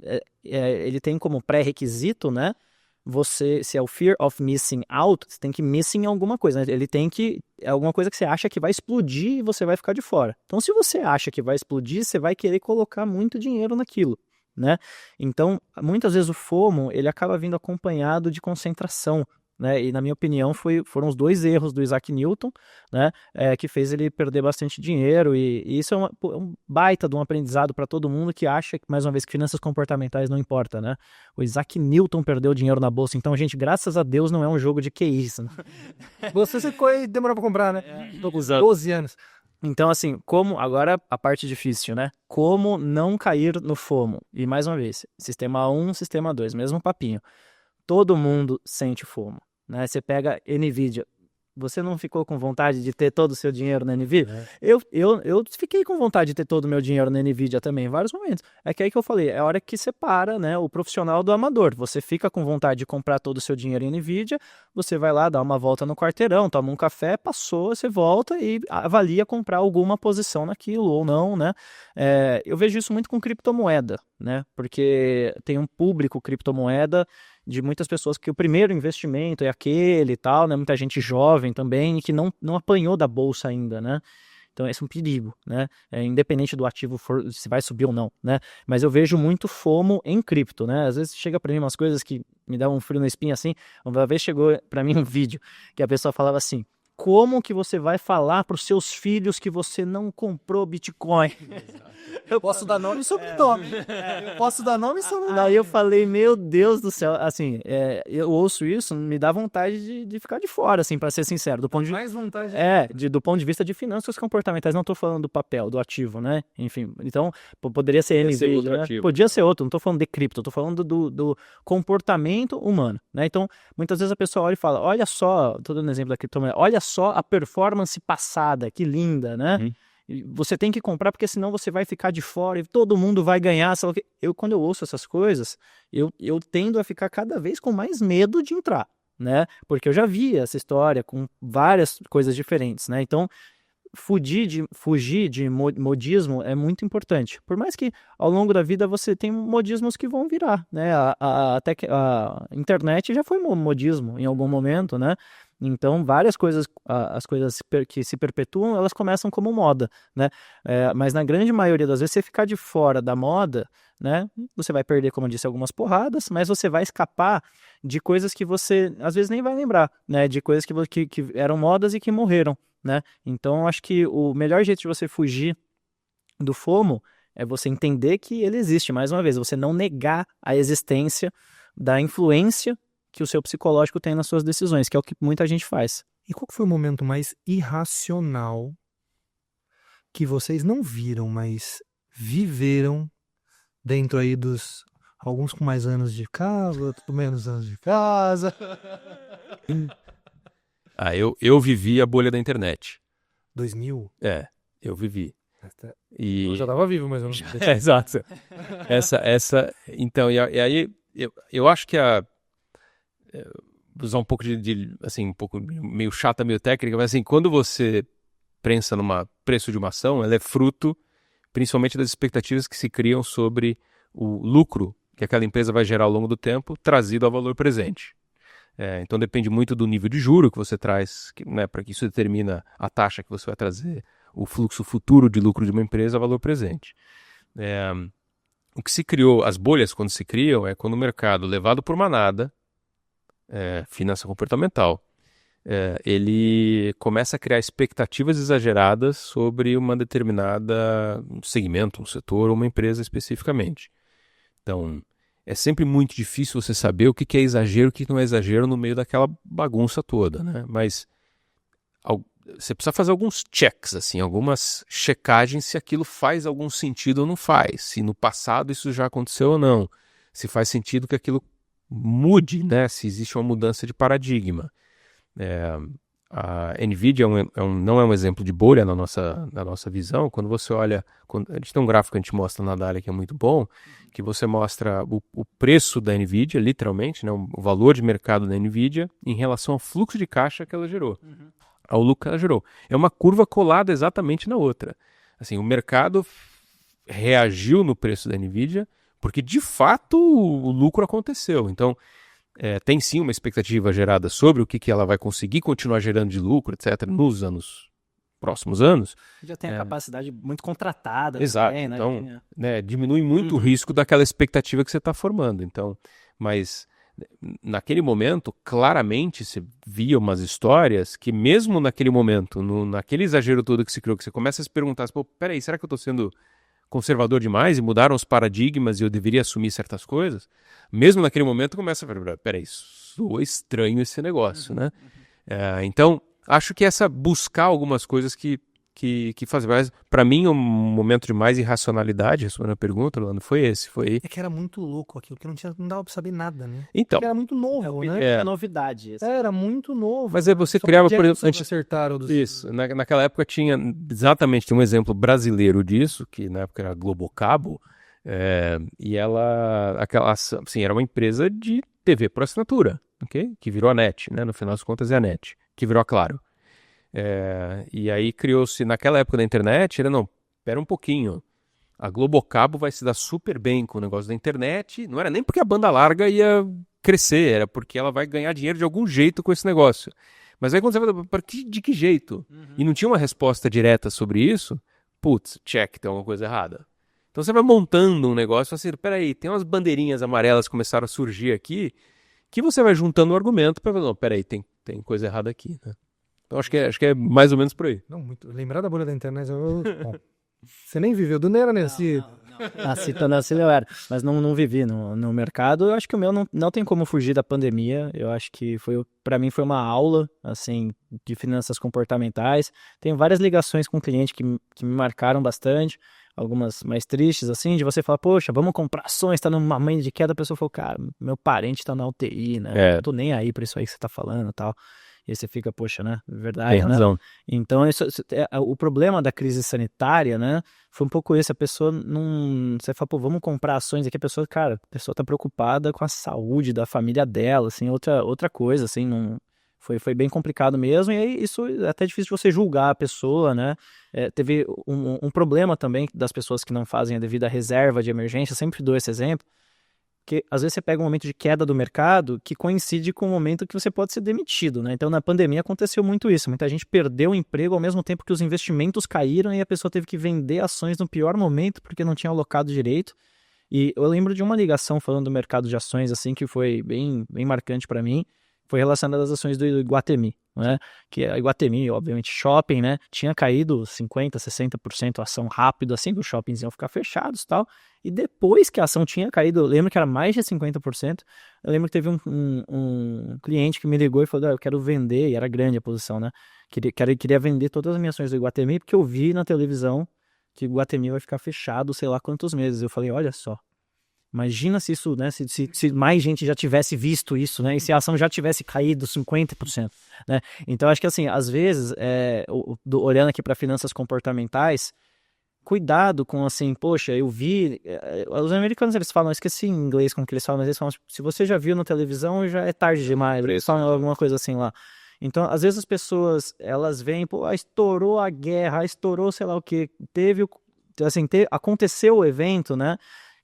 Speaker 3: ele tem como pré-requisito, né? Se é o Fear of Missing Out, você tem que missing alguma coisa, né? Ele tem que, é alguma coisa que você acha que vai explodir e você vai ficar de fora. Então, se você acha que vai explodir, você vai querer colocar muito dinheiro naquilo, né? Então, muitas vezes o FOMO, ele acaba vindo acompanhado de concentração, né? E na minha opinião foram os dois erros do Isaac Newton, né? Que fez ele perder bastante dinheiro e isso é um baita de um aprendizado para todo mundo que acha, mais uma vez, que finanças comportamentais não importa, né? O Isaac Newton perdeu dinheiro na bolsa, então, gente, graças a Deus não é um jogo de QI isso, né?
Speaker 1: Você secou e demorou para comprar, né?
Speaker 3: Tô usando.
Speaker 1: 12 anos.
Speaker 3: Então, assim, agora a parte difícil, né? Como não cair no FOMO? E mais uma vez, sistema 1, sistema 2, mesmo papinho. Todo mundo sente FOMO, né? Você pega NVIDIA. Você não ficou com vontade de ter todo o seu dinheiro na NVIDIA? Eu fiquei com vontade de ter todo o meu dinheiro na NVIDIA também, em vários momentos. É que aí que eu falei, é a hora que separa, né, o profissional do amador. Você fica com vontade de comprar todo o seu dinheiro em NVIDIA, você vai lá, dá uma volta no quarteirão, toma um café, passou, você volta e avalia comprar alguma posição naquilo ou não, né? Eu vejo isso muito com criptomoeda, né? Porque tem um público criptomoeda de muitas pessoas que o primeiro investimento é aquele e tal, né? Muita gente jovem também que não apanhou da bolsa ainda, né? Então esse é um perigo, né? Independente do ativo se vai subir ou não, né? Mas eu vejo muito FOMO em cripto, né? Às vezes chega para mim umas coisas que me dão um frio na espinha assim. Uma vez chegou para mim um vídeo que a pessoa falava assim: como que você vai falar para os seus filhos que você não comprou Bitcoin?
Speaker 1: Eu posso dar nome e sobrenome. Eu posso dar nome e sobrenome.
Speaker 3: Aí eu falei, meu Deus do céu, assim, eu ouço isso, me dá vontade de ficar de fora, assim, para ser sincero. Do ponto de...
Speaker 1: Mais vontade.
Speaker 3: do ponto de vista de finanças comportamentais, não tô falando do papel, do ativo, né? Enfim, então, poderia ser NVIDIA, né? Podia ser outro, não tô falando de cripto, tô falando do comportamento humano, né? Então, muitas vezes a pessoa olha e fala, olha só, tô dando um exemplo da criptomoeda, olha só a performance passada, que linda, né? Você tem que comprar porque senão você vai ficar de fora e todo mundo vai ganhar. Quando eu ouço essas coisas, eu tendo a ficar cada vez com mais medo de entrar, né? Porque eu já vi essa história com várias coisas diferentes, né? Então, fugir de modismo é muito importante. Por mais que ao longo da vida você tem modismos que vão virar, né? Até que a internet já foi modismo em algum momento, né? Então, várias coisas, as coisas que se perpetuam, elas começam como moda, né? Mas na grande maioria das vezes, você ficar de fora da moda, né? Você vai perder, como eu disse, algumas porradas, mas você vai escapar de coisas que você, às vezes, nem vai lembrar, né? De coisas que eram modas e que morreram, né? Então, acho que o melhor jeito de você fugir do FOMO é você entender que ele existe, mais uma vez, você não negar a existência da influência que o seu psicológico tem nas suas decisões, que é o que muita gente faz.
Speaker 1: E qual que foi o momento mais irracional que vocês não viram, mas viveram dentro aí dos... Alguns com mais anos de casa, outros com menos anos de casa.
Speaker 2: Eu vivi a bolha da internet.
Speaker 1: 2000?
Speaker 2: Eu vivi.
Speaker 1: Eu já estava vivo, mas eu não...
Speaker 2: Exato. Então, e aí, eu acho que usar um pouco assim, um pouco meio chata, meio técnica, mas assim, quando você pensa numa preço de uma ação, ela é fruto principalmente das expectativas que se criam sobre o lucro que aquela empresa vai gerar ao longo do tempo, trazido ao valor presente. Então depende muito do nível de juro que você traz, né, para que isso determina a taxa que você vai trazer, o fluxo futuro de lucro de uma empresa ao valor presente. O que se criou, as bolhas quando se criam, é quando o mercado, levado por manada, finança comportamental, ele começa a criar expectativas exageradas sobre uma determinada segmento, um setor ou uma empresa especificamente. Então, é sempre muito difícil você saber o que é exagero e o que não é exagero no meio daquela bagunça toda, né? Mas você precisa fazer alguns checks, assim, algumas checagens se aquilo faz algum sentido ou não faz, se no passado isso já aconteceu ou não, se faz sentido que aquilo mude, né? Se existe uma mudança de paradigma. A NVIDIA não é um exemplo de bolha na nossa visão. Quando você olha, a gente tem um gráfico que a gente mostra na Dália que é muito bom, que você mostra o preço da NVIDIA, literalmente, né, o valor de mercado da NVIDIA em relação ao fluxo de caixa que ela gerou, ao lucro que ela gerou. É uma curva colada exatamente na outra. Assim, o mercado reagiu no preço da NVIDIA porque, de fato, o lucro aconteceu. Então, tem sim uma expectativa gerada sobre o que ela vai conseguir continuar gerando de lucro, etc., nos próximos anos.
Speaker 3: Já tem a capacidade muito contratada.
Speaker 2: Exato.
Speaker 3: Também, né?
Speaker 2: Então, diminui muito o risco daquela expectativa que você está formando. Então, mas naquele momento, claramente, você via umas histórias que mesmo naquele momento, naquele exagero todo que se criou, que você começa a se perguntar, pô, peraí, será que eu estou sendo conservador demais e mudaram os paradigmas e eu deveria assumir certas coisas? Mesmo naquele momento começa a falar, peraí, soa estranho esse negócio, né? Então, acho que buscar algumas coisas que fazem, mas para mim um momento de mais irracionalidade, respondendo a pergunta, Orlando, foi esse,
Speaker 1: É que era muito louco aquilo, que não dava pra saber nada, né?
Speaker 2: Então,
Speaker 1: porque era muito novo, né?
Speaker 3: É novidade. Isso.
Speaker 1: Era muito novo.
Speaker 2: Mas aí você criava, por exemplo,
Speaker 1: acertaram dos...
Speaker 2: Isso, naquela época tinha um exemplo brasileiro disso, que na época era a Globocabo, e assim, era uma empresa de TV por assinatura, okay? Que virou a NET, né? No final das contas é a NET, que virou a Claro. E aí criou-se, naquela época da internet, não, espera um pouquinho, a Globocabo vai se dar super bem com o negócio da internet, não era nem porque a banda larga ia crescer, era porque ela vai ganhar dinheiro de algum jeito com esse negócio. Mas aí quando você fala, de que jeito? E não tinha uma resposta direta sobre isso, putz, check, tem alguma coisa errada. Então você vai montando um negócio, assim, peraí, tem umas bandeirinhas amarelas que começaram a surgir aqui, que você vai juntando o argumento para falar, não, peraí, tem coisa errada aqui, né? Então acho que é mais ou menos por aí.
Speaker 1: Não, muito. Lembrar da bolha da internet, bom, você nem viveu, do Neira nesse...
Speaker 3: Citando assim, eu era, mas não vivi no mercado. Eu acho que o meu não tem como fugir da pandemia. Eu acho que para mim foi uma aula, assim, de finanças comportamentais. Tenho várias ligações com clientes que me marcaram bastante, algumas mais tristes, assim, de você falar, poxa, vamos comprar ações, tá numa mãe de queda, a pessoa falou, cara, meu parente tá na UTI, né? Não tô nem aí pra isso aí que você tá falando e tal. E aí você fica, poxa, né? Verdade,
Speaker 2: tem razão.
Speaker 3: Né? Então, o problema da crise sanitária, né? Foi um pouco esse. A pessoa não... Você fala, pô, vamos comprar ações aqui. A pessoa tá preocupada com a saúde da família dela, assim, outra coisa, assim, não... Foi bem complicado mesmo, e aí isso é até difícil de você julgar a pessoa, né? Teve um problema também das pessoas que não fazem a devida reserva de emergência, sempre dou esse exemplo, que às vezes você pega um momento de queda do mercado que coincide com o momento que você pode ser demitido, né? Então na pandemia aconteceu muito isso, muita gente perdeu o emprego ao mesmo tempo que os investimentos caíram e a pessoa teve que vender ações no pior momento porque não tinha alocado direito. E eu lembro de uma ligação falando do mercado de ações assim que foi bem marcante para mim, foi relacionada às ações do Iguatemi, né? Que a Iguatemi, obviamente, shopping, né? Tinha caído 50%, 60% a ação rápido, assim, que os shoppings iam ficar fechados e tal. E depois que a ação tinha caído, eu lembro que era mais de 50%, eu lembro que teve um cliente que me ligou e falou, eu quero vender, e era grande a posição, né? Queria vender todas as minhas ações do Iguatemi, porque eu vi na televisão que o Iguatemi vai ficar fechado sei lá quantos meses. Eu falei, olha só, imagina se isso, né, se mais gente já tivesse visto isso, né, e se a ação já tivesse caído 50%, né? Então acho que assim, às vezes, olhando aqui para finanças comportamentais, cuidado com assim, poxa, eu vi, os americanos eles falam, eu esqueci em inglês como que eles falam, mas eles falam, se você já viu na televisão, já é tarde demais, eles falam alguma coisa assim lá. Então, às vezes as pessoas, elas veem, pô, estourou a guerra, estourou sei lá o que, aconteceu o evento, né?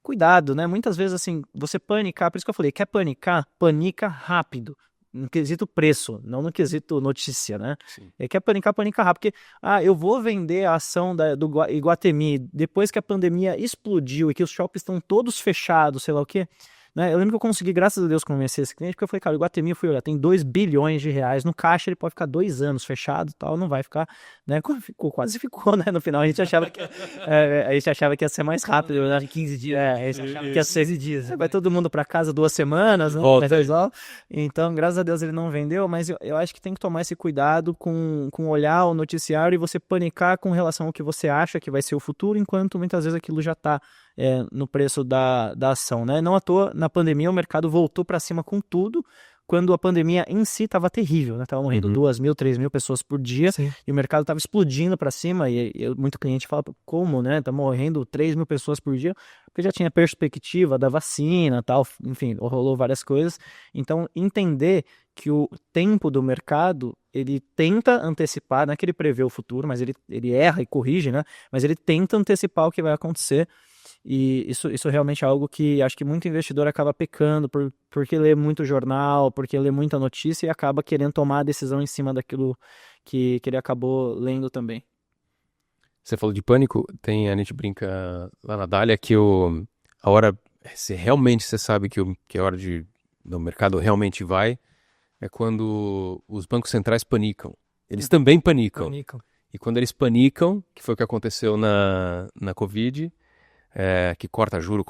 Speaker 3: Cuidado, né? Muitas vezes, assim, você panicar, por isso que eu falei, quer panicar? Panica rápido, no quesito preço, não no quesito notícia, né? Quer panicar, panica rápido, porque, eu vou vender a ação do Iguatemi depois que a pandemia explodiu e que os shoppings estão todos fechados, sei lá o quê. Né? Eu lembro que eu consegui, graças a Deus, convencer esse cliente, porque eu falei, cara, o Iguatemi, eu fui olhar, tem 2 bilhões de reais no caixa, ele pode ficar 2 anos fechado e tal, não vai ficar, né? Quase ficou, né? No final a gente achava que ia ser mais rápido, né?
Speaker 1: 15 dias.
Speaker 3: A gente achava que ia ser 16 dias. Vai todo mundo para casa 2 semanas, né? Então, graças a Deus ele não vendeu, mas eu acho que tem que tomar esse cuidado com olhar o noticiário e você panicar com relação ao que você acha que vai ser o futuro, enquanto muitas vezes aquilo já está no preço da ação, né? Não à toa, na pandemia o mercado voltou para cima com tudo, quando a pandemia em si estava terrível, né? Tava morrendo 2.000, 3.000 pessoas por dia. Sim. E o mercado estava explodindo para cima e muito cliente fala, como, né? Tá morrendo 3.000 pessoas por dia, porque já tinha perspectiva da vacina, tal, enfim, rolou várias coisas. Então, entender que o tempo do mercado, ele tenta antecipar, não é que ele prevê o futuro, mas ele erra e corrige, né? Mas ele tenta antecipar o que vai acontecer. E isso realmente é algo que acho que muito investidor acaba pecando porque lê muito jornal, porque lê muita notícia e acaba querendo tomar a decisão em cima daquilo que ele acabou lendo também.
Speaker 2: Você falou de pânico, a gente brinca lá na Dália que a hora, se realmente você sabe que a hora do mercado realmente vai, é quando os bancos centrais panicam. Eles também panicam. E quando eles panicam, que foi o que aconteceu na Covid, que corta juro.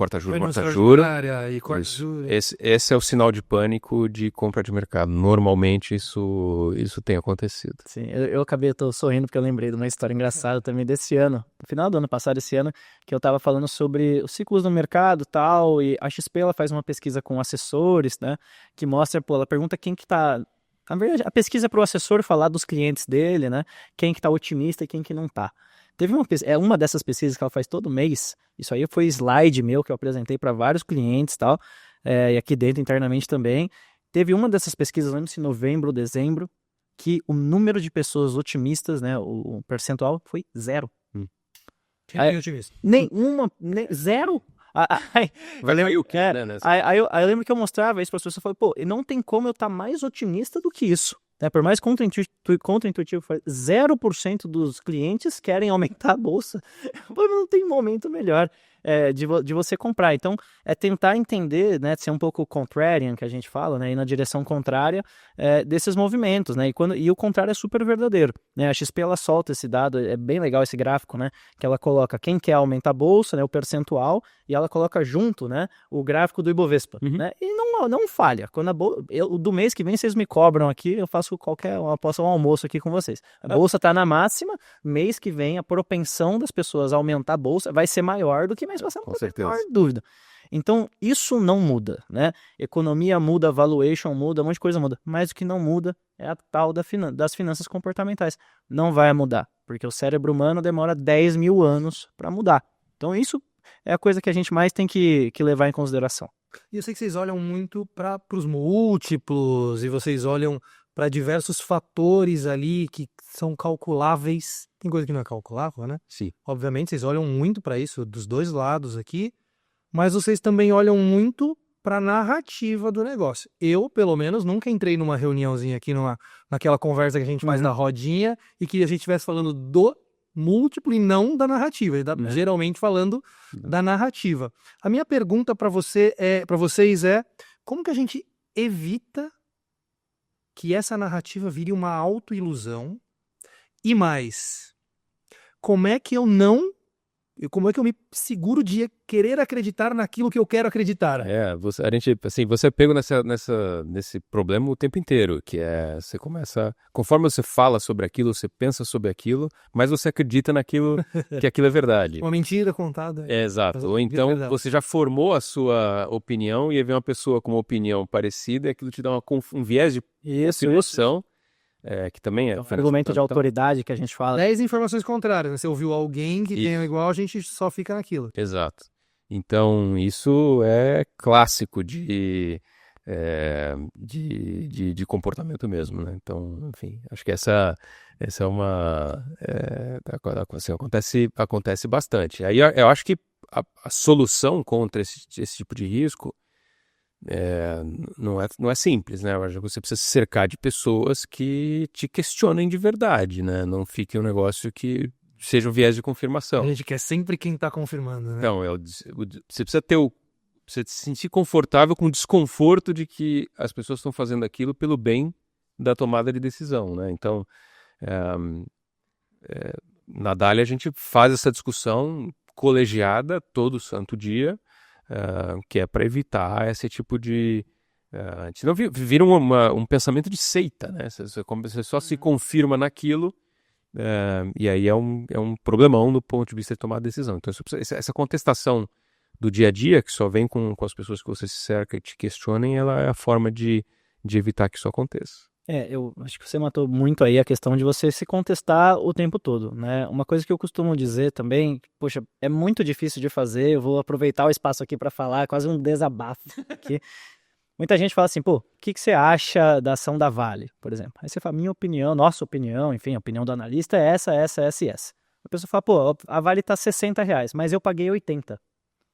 Speaker 2: Esse é o sinal de pânico de compra de mercado. Normalmente isso tem acontecido.
Speaker 3: Sim, eu acabei sorrindo porque eu lembrei de uma história engraçada também desse ano, no final do ano passado, esse ano, que eu estava falando sobre os ciclos do mercado e tal, e a XP ela faz uma pesquisa com assessores, né, que mostra, ela pergunta quem que tá... Na verdade, a pesquisa é para o assessor falar dos clientes dele, né, quem que tá otimista e quem que não tá. Teve uma dessas pesquisas que ela faz todo mês, isso aí foi slide meu que eu apresentei para vários clientes e tal, e aqui dentro internamente também. Teve uma dessas pesquisas, não lembro se novembro ou dezembro, que o número de pessoas otimistas, né, o percentual foi 0.
Speaker 1: Quem é otimista?
Speaker 3: Zero.
Speaker 2: Vai ler o que era, né?
Speaker 3: Aí eu lembro que eu mostrava isso para as pessoas, eu falei, pô, não tem como eu estar mais otimista do que isso. Por mais contra-intuitivo, 0% dos clientes querem aumentar a bolsa. Não tem momento melhor de você comprar. Então, é tentar entender, né, ser um pouco contrarian, que a gente fala, né, ir na direção contrária desses movimentos, né, e o contrário é super verdadeiro, né, a XP ela solta esse dado, é bem legal esse gráfico, né, que ela coloca quem quer aumentar a bolsa, né, o percentual, e ela coloca junto, né, o gráfico do Ibovespa, né, e não falha. Quando do mês que vem vocês me cobram aqui, eu posso um almoço aqui com vocês. A bolsa está na máxima, mês que vem a propensão das pessoas a aumentar a bolsa vai ser maior do que mês passado,
Speaker 2: com certeza.
Speaker 3: Não tem dúvida. Então, isso não muda, né? Economia muda, valuation muda, um monte de coisa muda. Mas o que não muda é a tal das finanças comportamentais. Não vai mudar, porque o cérebro humano demora 10.000 anos para mudar. Então, isso é a coisa que a gente mais tem que levar em consideração.
Speaker 1: E eu sei que vocês olham muito para os múltiplos e vocês olham para diversos fatores ali que são calculáveis. Tem coisa que não é calculável, né?
Speaker 2: Sim.
Speaker 1: Obviamente, vocês olham muito para isso dos dois lados aqui, mas vocês também olham muito para a narrativa do negócio. Eu, pelo menos, nunca entrei numa reuniãozinha aqui, naquela conversa que a gente faz na rodinha e que a gente estivesse falando do múltiplo e não da narrativa. Geralmente falando da narrativa. A minha pergunta para vocês é: como que a gente evita que essa narrativa vire uma autoilusão? E mais, como é que eu me seguro de querer acreditar naquilo que eu quero acreditar?
Speaker 2: Você é pego nesse problema o tempo inteiro, que é, você começa, conforme você fala sobre aquilo, você pensa sobre aquilo, mas você acredita naquilo, que aquilo é verdade.
Speaker 1: Uma mentira contada.
Speaker 2: Exato. Ou então você já formou a sua opinião e aí vem uma pessoa com uma opinião parecida e aquilo te dá um viés de confirmação. Que também é
Speaker 3: um argumento de autoridade que a gente fala.
Speaker 1: 10 informações contrárias, né? Você ouviu alguém que tem igual, a gente só fica naquilo.
Speaker 2: Exato. Então, isso é clássico de comportamento mesmo, né? Então, enfim, acho que essa é uma... assim, acontece bastante. Aí eu acho que a solução contra esse tipo de risco não é simples, né? Eu acho que você precisa se cercar de pessoas que te questionem de verdade, né? Não fique um negócio que seja um viés de confirmação.
Speaker 1: A gente quer sempre quem está confirmando, né?
Speaker 2: Então, você precisa se sentir confortável com o desconforto de que as pessoas estão fazendo aquilo pelo bem da tomada de decisão, né? Então, na Dália a gente faz essa discussão colegiada todo santo dia, que é para evitar esse tipo de... senão vira um pensamento de seita, né? Você só se confirma naquilo, e aí é um problemão do ponto de vista de tomar decisão. Então, essa contestação do dia a dia, que só vem com as pessoas que você se cerca e te questionem, ela é a forma de evitar que isso aconteça.
Speaker 3: Eu acho que você matou muito aí a questão de você se contestar o tempo todo, né? Uma coisa que eu costumo dizer também, poxa, é muito difícil de fazer, eu vou aproveitar o espaço aqui para falar, quase um desabafo aqui. Muita gente fala assim, pô, o que você acha da ação da Vale, por exemplo? Aí você fala, minha opinião, nossa opinião, enfim, a opinião do analista é essa. A pessoa fala, pô, a Vale tá R$60, mas eu paguei 80.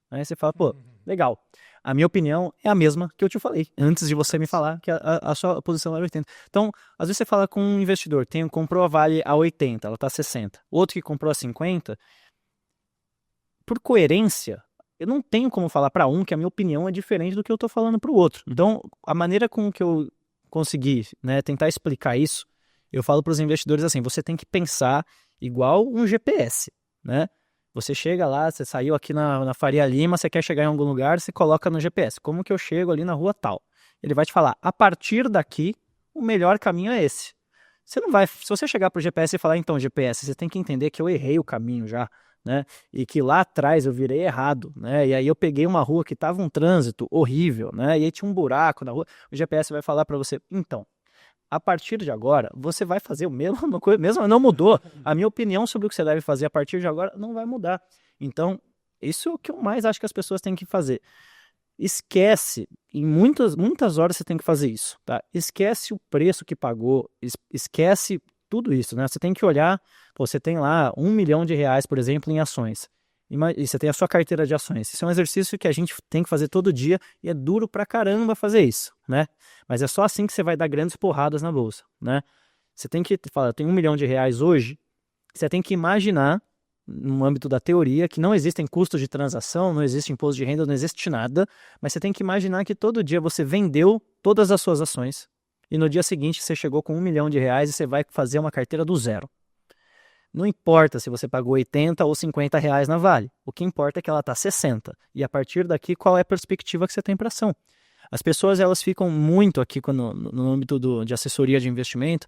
Speaker 3: Aí você fala, pô, legal. A minha opinião é a mesma que eu te falei, antes de você me falar que a sua posição era 80. Então, às vezes você fala com um investidor, comprou a Vale a 80, ela está a 60. O outro que comprou a 50, por coerência, eu não tenho como falar para um que a minha opinião é diferente do que eu estou falando para o outro. Então, a maneira com que eu consegui, né, tentar explicar isso, eu falo para os investidores assim, você tem que pensar igual um GPS, né? Você chega lá, você saiu aqui na Faria Lima, você quer chegar em algum lugar, você coloca no GPS. Como que eu chego ali na rua tal? Ele vai te falar, a partir daqui, o melhor caminho é esse. Você não vai, se você chegar pro GPS e falar, então, GPS, você tem que entender que eu errei o caminho já, né? E que lá atrás eu virei errado, né? E aí eu peguei uma rua que tava um trânsito horrível, né? E aí tinha um buraco na rua. O GPS vai falar para você, então, a partir de agora, você vai fazer a mesma coisa, mesmo não mudou. A minha opinião sobre o que você deve fazer a partir de agora não vai mudar. Então, isso é o que eu mais acho que as pessoas têm que fazer. Esquece, em muitas horas você tem que fazer isso, tá? Esquece o preço que pagou, esquece tudo isso, né? Você tem que olhar, você tem lá R$1 milhão, por exemplo, em ações. E você tem a sua carteira de ações. Isso é um exercício que a gente tem que fazer todo dia e é duro pra caramba fazer isso, né? Mas é só assim que você vai dar grandes porradas na bolsa, né? Você tem que falar, eu tenho R$1 milhão hoje, você tem que imaginar, no âmbito da teoria, que não existem custos de transação, não existe imposto de renda, não existe nada, mas você tem que imaginar que todo dia você vendeu todas as suas ações e no dia seguinte você chegou com R$1 milhão e você vai fazer uma carteira do zero. Não importa se você pagou 80 ou 50 reais na Vale. O que importa é que ela está 60. E a partir daqui, qual é a perspectiva que você tem para ação? As pessoas elas ficam muito aqui no âmbito de assessoria de investimento.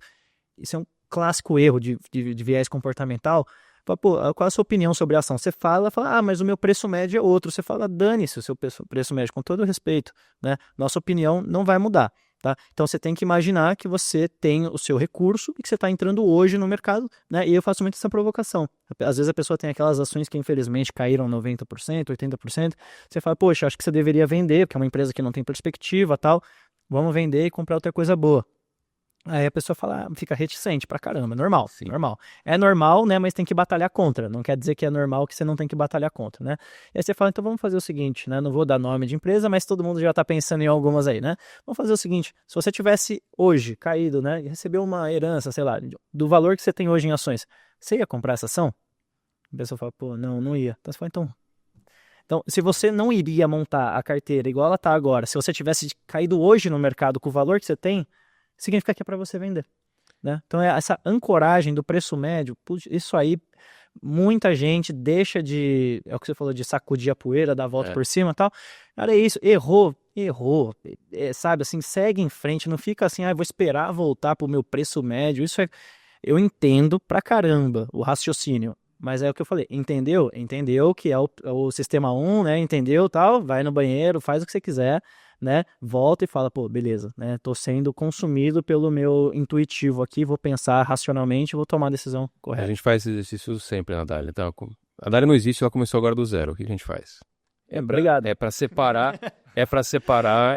Speaker 3: Isso é um clássico erro de viés comportamental. Fala, pô, qual é a sua opinião sobre a ação? Você fala, mas o meu preço médio é outro. Você fala, dane-se o seu preço médio, com todo respeito, né? Nossa opinião não vai mudar. Tá? Então você tem que imaginar que você tem o seu recurso e que você está entrando hoje no mercado, né? E eu faço muito essa provocação. Às vezes a pessoa tem aquelas ações que infelizmente caíram 90%, 80%. Você fala, poxa, acho que você deveria vender, porque é uma empresa que não tem perspectiva, tal. Vamos vender e comprar outra coisa boa. Aí a pessoa fala, fica reticente pra caramba, normal,
Speaker 2: Sim.
Speaker 3: normal. É normal, né, mas tem que batalhar contra, não quer dizer que é normal que você não tem que batalhar contra, né? E aí você fala, então vamos fazer o seguinte, né, não vou dar nome de empresa, mas todo mundo já tá pensando em algumas aí, né? Vamos fazer o seguinte, se você tivesse hoje caído, né, e recebeu uma herança, sei lá, do valor que você tem hoje em ações, você ia comprar essa ação? A pessoa fala, pô, não ia. Então você fala, então, se você não iria montar a carteira igual ela tá agora, se você tivesse caído hoje no mercado com o valor que você tem, significa que é para você vender, né? Então, essa ancoragem do preço médio, isso aí, muita gente deixa de, é o que você falou, de sacudir a poeira, dar a volta por cima e tal. Cara, é isso, errou, sabe, assim, segue em frente, não fica assim, vou esperar voltar pro meu preço médio, eu entendo pra caramba o raciocínio. Mas é o que eu falei, entendeu que é o sistema 1, né, entendeu, tal, vai no banheiro, faz o que você quiser, né, volta e fala, pô, beleza, né, tô sendo consumido pelo meu intuitivo aqui, vou pensar racionalmente, vou tomar a decisão
Speaker 2: A
Speaker 3: correta.
Speaker 2: gente faz esse exercício sempre na Dália. Então, a Dália não existe, ela começou agora do zero. O que a gente faz?
Speaker 3: Obrigado.
Speaker 2: É para separar,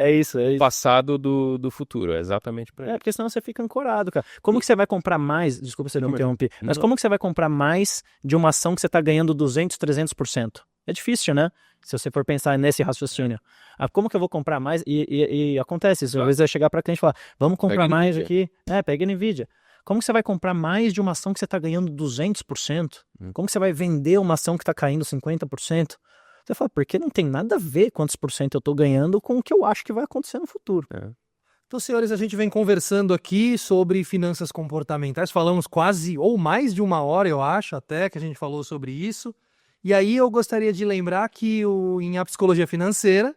Speaker 3: É isso.
Speaker 2: o passado do futuro. É exatamente para isso.
Speaker 3: Porque senão você fica ancorado, cara. Como que você vai comprar mais, desculpa se eu não interrompi, mas como que você vai comprar mais de uma ação que você tá ganhando 200, 300%? É difícil, né? Se você for pensar nesse raciocínio. Como que eu vou comprar mais? E acontece isso. Às vezes vai chegar para cliente e falar, vamos comprar mais aqui. Pega NVIDIA. Como que você vai comprar mais de uma ação que você está ganhando 200%? Como que você vai vender uma ação que está caindo 50%? Você fala, porque não tem nada a ver quantos por cento eu estou ganhando com o que eu acho que vai acontecer no futuro.
Speaker 1: Então, senhores, a gente vem conversando aqui sobre finanças comportamentais. Falamos quase, ou mais de uma hora, eu acho, até que a gente falou sobre isso. E aí eu gostaria de lembrar que em A Psicologia Financeira,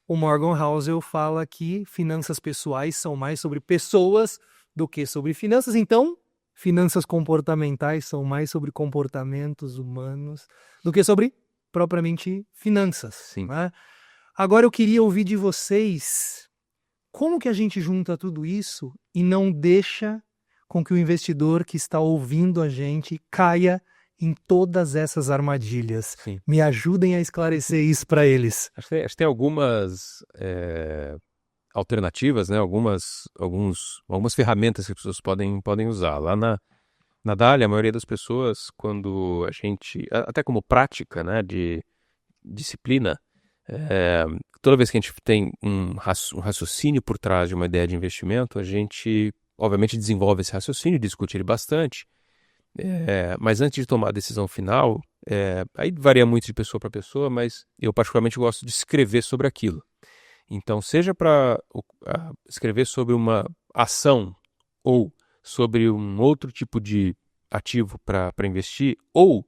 Speaker 1: o Morgan Housel fala que finanças pessoais são mais sobre pessoas do que sobre finanças. Então, finanças comportamentais são mais sobre comportamentos humanos do que sobre propriamente finanças.
Speaker 2: Sim.
Speaker 1: Né? Agora eu queria ouvir de vocês como que a gente junta tudo isso e não deixa com que o investidor que está ouvindo a gente caia em todas essas armadilhas.
Speaker 2: Sim.
Speaker 1: Me ajudem a esclarecer isso para eles.
Speaker 2: Acho que tem algumas alternativas, né? Algumas ferramentas que as pessoas podem usar. Lá na Dália, a maioria das pessoas, quando a gente, até como prática, né, de disciplina, toda vez que a gente tem um raciocínio por trás de uma ideia de investimento, a gente, obviamente, desenvolve esse raciocínio, discute ele bastante, mas antes de tomar a decisão final, aí varia muito de pessoa para pessoa, mas eu particularmente gosto de escrever sobre aquilo. Então, seja para escrever sobre uma ação ou sobre um outro tipo de ativo para investir, ou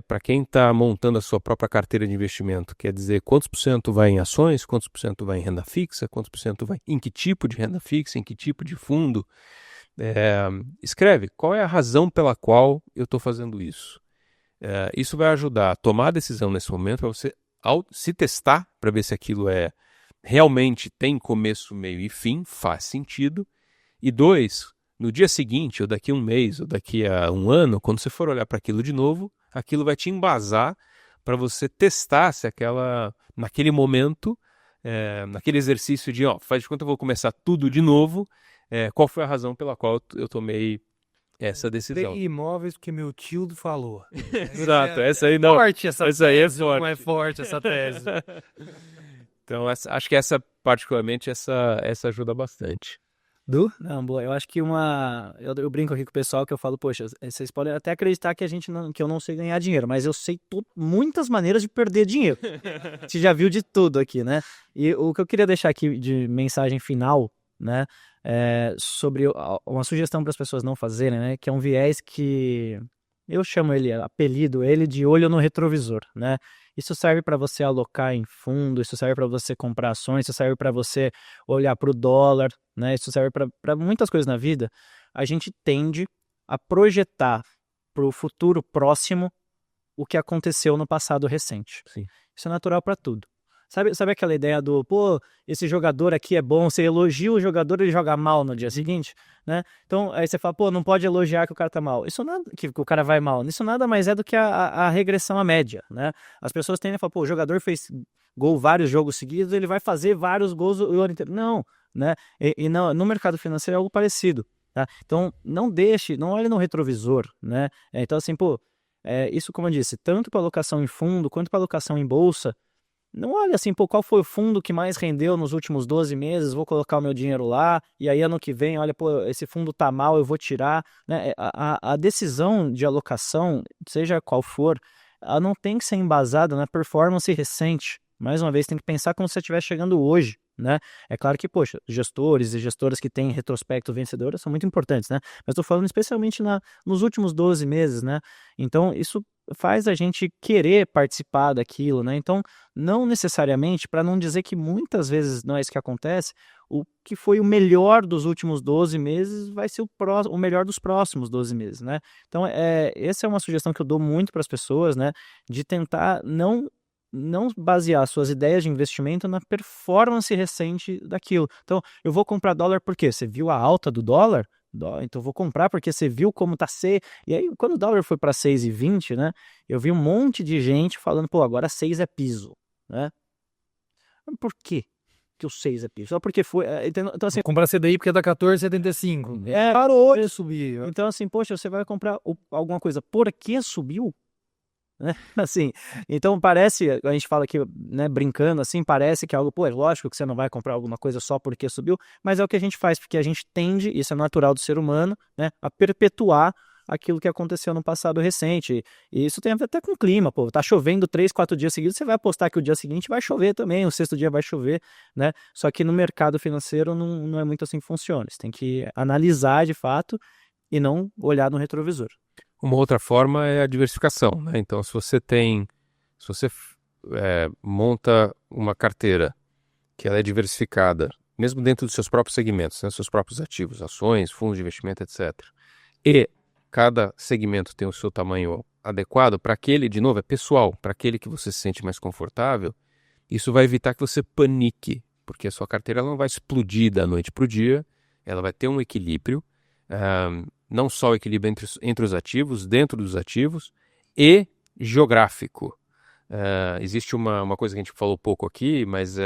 Speaker 2: para quem está montando a sua própria carteira de investimento, quer dizer, quantos por cento vai em ações, quantos por cento vai em renda fixa, quantos por cento vai em que tipo de renda fixa, em que tipo de fundo. Escreve qual é a razão pela qual eu estou fazendo isso. Isso vai ajudar a tomar a decisão nesse momento, para você se testar, para ver se aquilo realmente tem começo, meio e fim, faz sentido. E 2, no dia seguinte, ou daqui a um mês, ou daqui a um ano, quando você for olhar para aquilo de novo, aquilo vai te embasar para você testar se naquele momento, naquele exercício de, faz de conta eu vou começar tudo de novo, qual foi a razão pela qual eu tomei essa decisão.
Speaker 1: Tem imóveis que meu tio falou.
Speaker 2: Exato, essa aí não.
Speaker 1: Forte essa
Speaker 2: essa aí é
Speaker 1: tese,
Speaker 2: forte.
Speaker 1: não é forte essa tese.
Speaker 2: Então, acho que particularmente, essa ajuda bastante.
Speaker 3: Não, boa. Eu acho que eu brinco aqui com o pessoal que eu falo, poxa, vocês podem até acreditar que que eu não sei ganhar dinheiro, mas eu sei muitas maneiras de perder dinheiro. Você já viu de tudo aqui, né? E o que eu queria deixar aqui de mensagem final, né, sobre uma sugestão para as pessoas não fazerem, né, que é um viés que eu chamo apelido ele de olho no retrovisor, né? Isso serve para você alocar em fundo, isso serve para você comprar ações, isso serve para você olhar para o dólar, né? Isso serve para muitas coisas na vida. A gente tende a projetar para o futuro próximo o que aconteceu no passado recente.
Speaker 2: Sim.
Speaker 3: Isso é natural para tudo. Sabe aquela ideia do, esse jogador aqui é bom, você elogia o jogador, ele joga mal no dia seguinte, né? Então, aí você fala, não pode elogiar que o cara tá mal. Isso nada, que o cara vai mal. Isso nada mais é do que a regressão à média, né? As pessoas tendem a falar, o jogador fez gol vários jogos seguidos, ele vai fazer vários gols o ano inteiro. Não, né? E no mercado financeiro é algo parecido, tá? Então, não olhe no retrovisor, né? Então, assim, isso, como eu disse, tanto para alocação em fundo quanto para alocação em bolsa, não olha assim, qual foi o fundo que mais rendeu nos últimos 12 meses, vou colocar o meu dinheiro lá, e aí ano que vem, olha, esse fundo tá mal, eu vou tirar, né? A decisão de alocação, seja qual for, ela não tem que ser embasada na performance recente. Mais uma vez, tem que pensar como se você estivesse chegando hoje, né? É claro que, poxa, gestores e gestoras que têm retrospecto vencedor são muito importantes, né? Mas estou falando especialmente nos últimos 12 meses, né? Então, isso faz a gente querer participar daquilo, né? Então, não necessariamente, para não dizer que muitas vezes não é isso que acontece, o que foi o melhor dos últimos 12 meses vai ser o melhor dos próximos 12 meses, né? Então, essa é uma sugestão que eu dou muito para as pessoas, né? De tentar não basear suas ideias de investimento na performance recente daquilo. Então, eu vou comprar dólar por quê? Você viu a alta do dólar? Então, eu vou comprar porque você viu como tá C. E aí, quando o dólar foi para 6,20, né? Eu vi um monte de gente falando, agora 6 é piso, né? Mas por quê que o 6 é piso? Só porque foi... Então, assim...
Speaker 1: Vou comprar CDI porque tá 14,75.
Speaker 3: É,
Speaker 1: parou de subir.
Speaker 3: Então, assim, poxa, você vai comprar alguma coisa porque subiu? Né? Assim, então parece, a gente fala aqui, né, brincando assim, parece que é algo, é lógico que você não vai comprar alguma coisa só porque subiu, mas é o que a gente faz, porque a gente tende, isso é natural do ser humano, né, a perpetuar aquilo que aconteceu no passado recente, e isso tem a ver até com o clima, tá chovendo 3, 4 dias seguidos, você vai apostar que o dia seguinte vai chover também, o sexto dia vai chover, né, só que no mercado financeiro não é muito assim que funciona, você tem que analisar de fato e não olhar no retrovisor.
Speaker 2: Uma outra forma é a diversificação, né? Então, se você monta uma carteira que ela é diversificada, mesmo dentro dos seus próprios segmentos, né? Seus próprios ativos, ações, fundos de investimento, etc. E cada segmento tem o seu tamanho adequado para aquele, de novo, é pessoal, para aquele que você se sente mais confortável, isso vai evitar que você panique, porque a sua carteira ela não vai explodir da noite para o dia, ela vai ter um equilíbrio, não só o equilíbrio entre os ativos, dentro dos ativos, e geográfico. Existe uma coisa que a gente falou pouco aqui, mas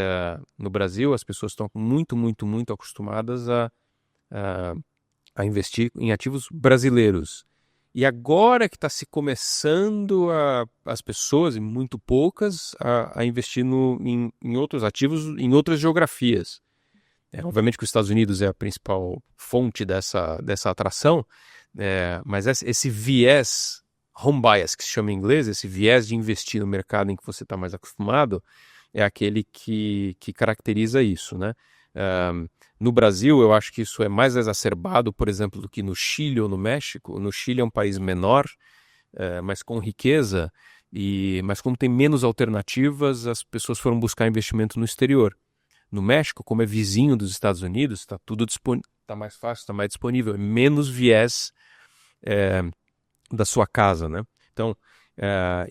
Speaker 2: no Brasil as pessoas estão muito, muito, muito acostumadas a investir em ativos brasileiros. E agora que está se começando as pessoas, e muito poucas, a investir em outros ativos, em outras geografias. Obviamente que os Estados Unidos é a principal fonte dessa atração, mas esse viés, home bias, que se chama em inglês, esse viés de investir no mercado em que você está mais acostumado, é aquele que caracteriza isso, né? No Brasil, eu acho que isso é mais exacerbado, por exemplo, do que no Chile ou no México. No Chile é um país menor, mas com riqueza, mas como tem menos alternativas, as pessoas foram buscar investimento no exterior. No México, como é vizinho dos Estados Unidos, está tudo está mais fácil, está mais disponível, é menos viés da sua casa, né? Então,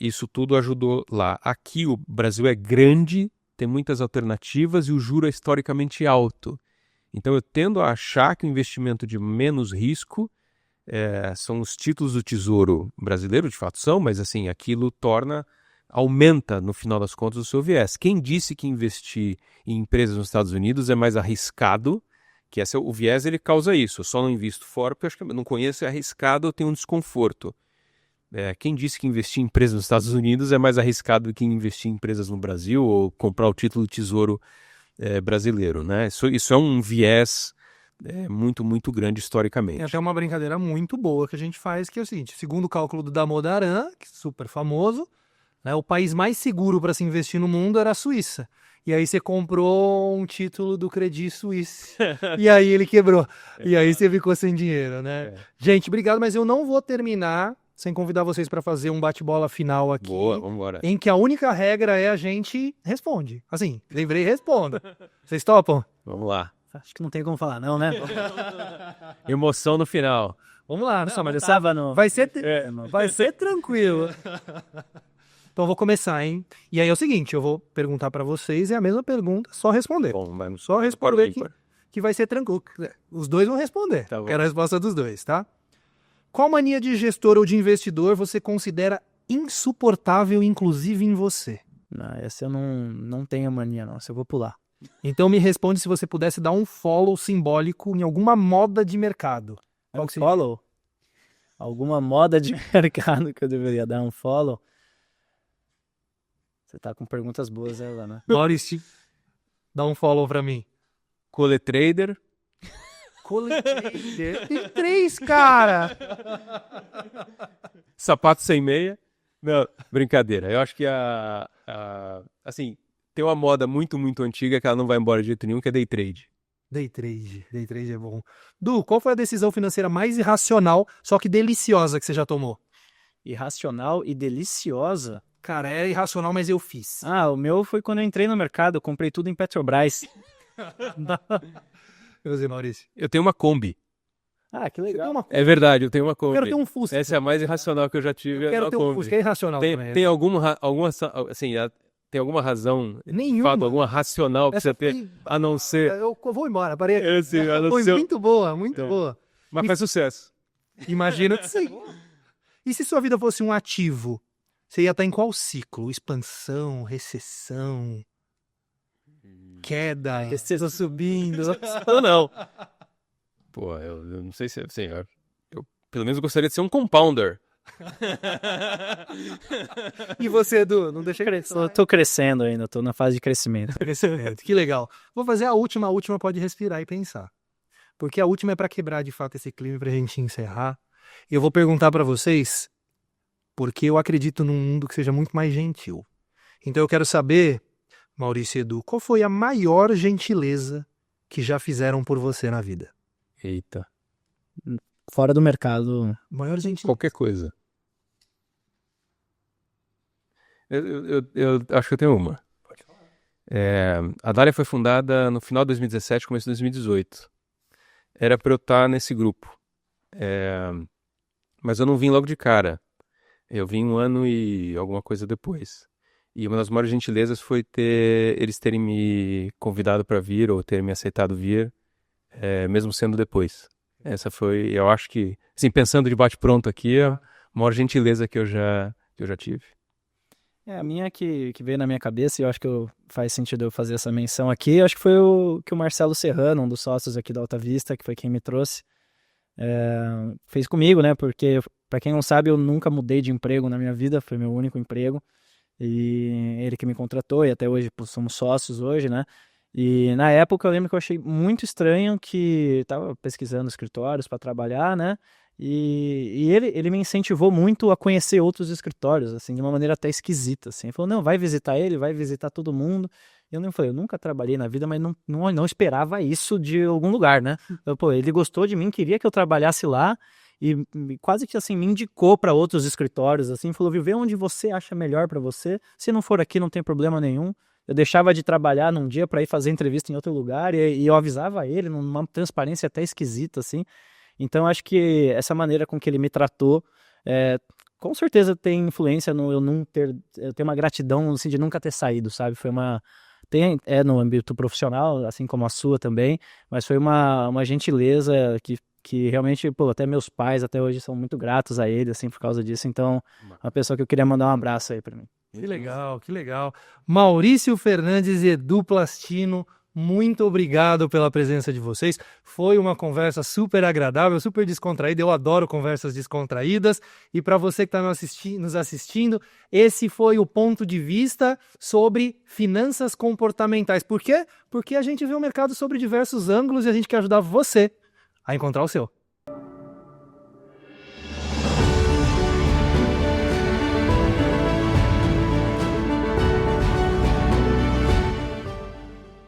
Speaker 2: isso tudo ajudou lá. Aqui o Brasil é grande, tem muitas alternativas e o juro é historicamente alto. Então eu tendo a achar que o investimento de menos risco são os títulos do Tesouro brasileiro, de fato são, mas assim, aquilo aumenta no final das contas o seu viés. Quem disse que investir em empresas nos Estados Unidos é mais arriscado, que o viés ele causa isso, eu só não invisto fora porque eu acho que eu não conheço, é arriscado, eu tenho um desconforto. Quem disse que investir em empresas nos Estados Unidos é mais arriscado do que investir em empresas no Brasil ou comprar o título do Tesouro brasileiro, né? Isso é um viés muito, muito grande historicamente.
Speaker 1: Tem até uma brincadeira muito boa que a gente faz, que é o seguinte, segundo o cálculo do Damodaran, que é super famoso, né, o país mais seguro para se investir no mundo era a Suíça. E aí você comprou um título do Credit Suisse. E aí ele quebrou. E aí você ficou sem dinheiro, né? Gente, obrigado, mas eu não vou terminar sem convidar vocês para fazer um bate-bola final aqui.
Speaker 2: Boa, vamos embora.
Speaker 1: Em que a única regra é a gente responde. Assim, lembrei, responda. Vocês topam?
Speaker 2: Vamos lá.
Speaker 3: Acho que não tem como falar não, né?
Speaker 2: Emoção no final.
Speaker 1: Vamos lá.
Speaker 3: Não, mas eu estava no...
Speaker 1: Vai ser tranquilo. Então eu vou começar, hein? E aí é o seguinte, eu vou perguntar pra vocês, é a mesma pergunta, só responder.
Speaker 2: Bom, vamos
Speaker 1: só responder que vai ser tranquilo. Os dois vão responder.
Speaker 2: Tá bom.
Speaker 1: Quero a resposta dos dois, tá? Qual mania de gestor ou de investidor você considera insuportável, inclusive em você?
Speaker 3: Não, essa eu não tenho mania, não. Essa eu vou pular.
Speaker 1: Então me responde se você pudesse dar um follow simbólico em alguma moda de mercado. Qual que seria?
Speaker 3: Follow? Alguma moda de mercado que eu deveria dar um follow? Você tá com perguntas boas aí, lá, né?
Speaker 1: Maurício, dá um follow pra mim.
Speaker 2: Coletrader.
Speaker 1: Coletrader. Tem 3, cara!
Speaker 2: Sapato sem meia. Não, brincadeira. Eu acho que assim, tem uma moda muito, muito antiga que ela não vai embora de jeito nenhum, que é day trade.
Speaker 1: Day trade. Day trade é bom. Du, qual foi a decisão financeira mais irracional, só que deliciosa que você já tomou?
Speaker 3: Irracional e deliciosa.
Speaker 1: Cara, é irracional, mas eu fiz.
Speaker 3: O meu foi quando eu entrei no mercado, eu comprei tudo em Petrobras.
Speaker 1: Eu usei, Maurício.
Speaker 2: Eu tenho uma Kombi.
Speaker 3: Que legal.
Speaker 2: É verdade, eu tenho uma Kombi.
Speaker 1: Eu quero ter um Fusca.
Speaker 2: Essa é a mais irracional que eu já tive.
Speaker 1: Eu quero
Speaker 2: uma
Speaker 1: ter um
Speaker 2: Kombi.
Speaker 1: Fusca. É irracional também.
Speaker 2: Tem tem alguma razão,
Speaker 1: Nenhuma.
Speaker 2: fato, alguma racional que
Speaker 1: Essa
Speaker 2: você tem,
Speaker 1: foi-
Speaker 2: a não ser...
Speaker 1: Eu vou embora, parei aqui.
Speaker 2: Assim, a não
Speaker 1: Foi
Speaker 2: ser...
Speaker 1: muito boa, muito
Speaker 2: Então.
Speaker 1: boa.
Speaker 2: Mas faz sucesso.
Speaker 1: Imagino que sim. E se sua vida fosse um ativo? Você ia estar em qual ciclo? Expansão, recessão, queda, recessão subindo?
Speaker 3: Ou não.
Speaker 2: Pô, eu não sei se... Assim, eu pelo menos gostaria de ser um compounder.
Speaker 1: E você, Edu? Não deixa crescer.
Speaker 3: Eu tô crescendo ainda, tô na fase de crescimento.
Speaker 1: Crescimento. Que legal. Vou fazer a última pode respirar e pensar. Porque a última é para quebrar de fato esse clima pra gente encerrar. E eu vou perguntar para vocês, porque eu acredito num mundo que seja muito mais gentil. Então eu quero saber, Maurício e Edu, qual foi a maior gentileza que já fizeram por você na vida?
Speaker 2: Eita.
Speaker 3: Fora do mercado.
Speaker 1: Maior gentileza.
Speaker 2: Qualquer coisa. Eu acho que eu tenho uma. A Dália foi fundada no final de 2017, começo de 2018. Era para eu estar nesse grupo. Mas eu não vim logo de cara. Eu vim 1 ano e alguma coisa depois. E uma das maiores gentilezas foi eles terem me convidado para vir ou terem me aceitado vir, mesmo sendo depois. Essa foi, eu acho que, assim, pensando de bate-pronto aqui, a maior gentileza que eu já tive.
Speaker 3: A minha que veio na minha cabeça, e eu acho que faz sentido eu fazer essa menção aqui, eu acho que foi o Marcelo Serrano, um dos sócios aqui da Alta Vista, que foi quem me trouxe, fez comigo, né? Porque, para quem não sabe, eu nunca mudei de emprego na minha vida, foi meu único emprego. E ele que me contratou, e até hoje somos sócios hoje, né? E na época eu lembro que eu achei muito estranho que estava pesquisando escritórios para trabalhar, né? E ele me incentivou muito a conhecer outros escritórios, assim, de uma maneira até esquisita, assim. Ele falou, não, vai visitar ele, vai visitar todo mundo. E eu falei, eu nunca trabalhei na vida, mas não esperava isso de algum lugar, né? Então, ele gostou de mim, queria que eu trabalhasse lá, e quase que assim me indicou para outros escritórios, assim, falou, viu, vê onde você acha melhor para você, se não for aqui não tem problema nenhum. Eu deixava de trabalhar num dia para ir fazer entrevista em outro lugar, e eu avisava ele numa transparência até esquisita, assim. Então acho que essa maneira com que ele me tratou, com certeza tem influência no eu tenho uma gratidão assim, de nunca ter saído, sabe? Foi no âmbito profissional, assim como a sua também, mas foi uma gentileza que realmente, até meus pais até hoje são muito gratos a ele, assim, por causa disso. Então, uma pessoa que eu queria mandar um abraço aí para mim.
Speaker 1: Que legal, que legal. Maurício Fernandes e Edu Plastino, muito obrigado pela presença de vocês. Foi uma conversa super agradável, super descontraída. Eu adoro conversas descontraídas. E para você que está nos assistindo, esse foi o ponto de vista sobre finanças comportamentais. Por quê? Porque a gente vê o mercado sobre diversos ângulos e a gente quer ajudar você a encontrar o seu.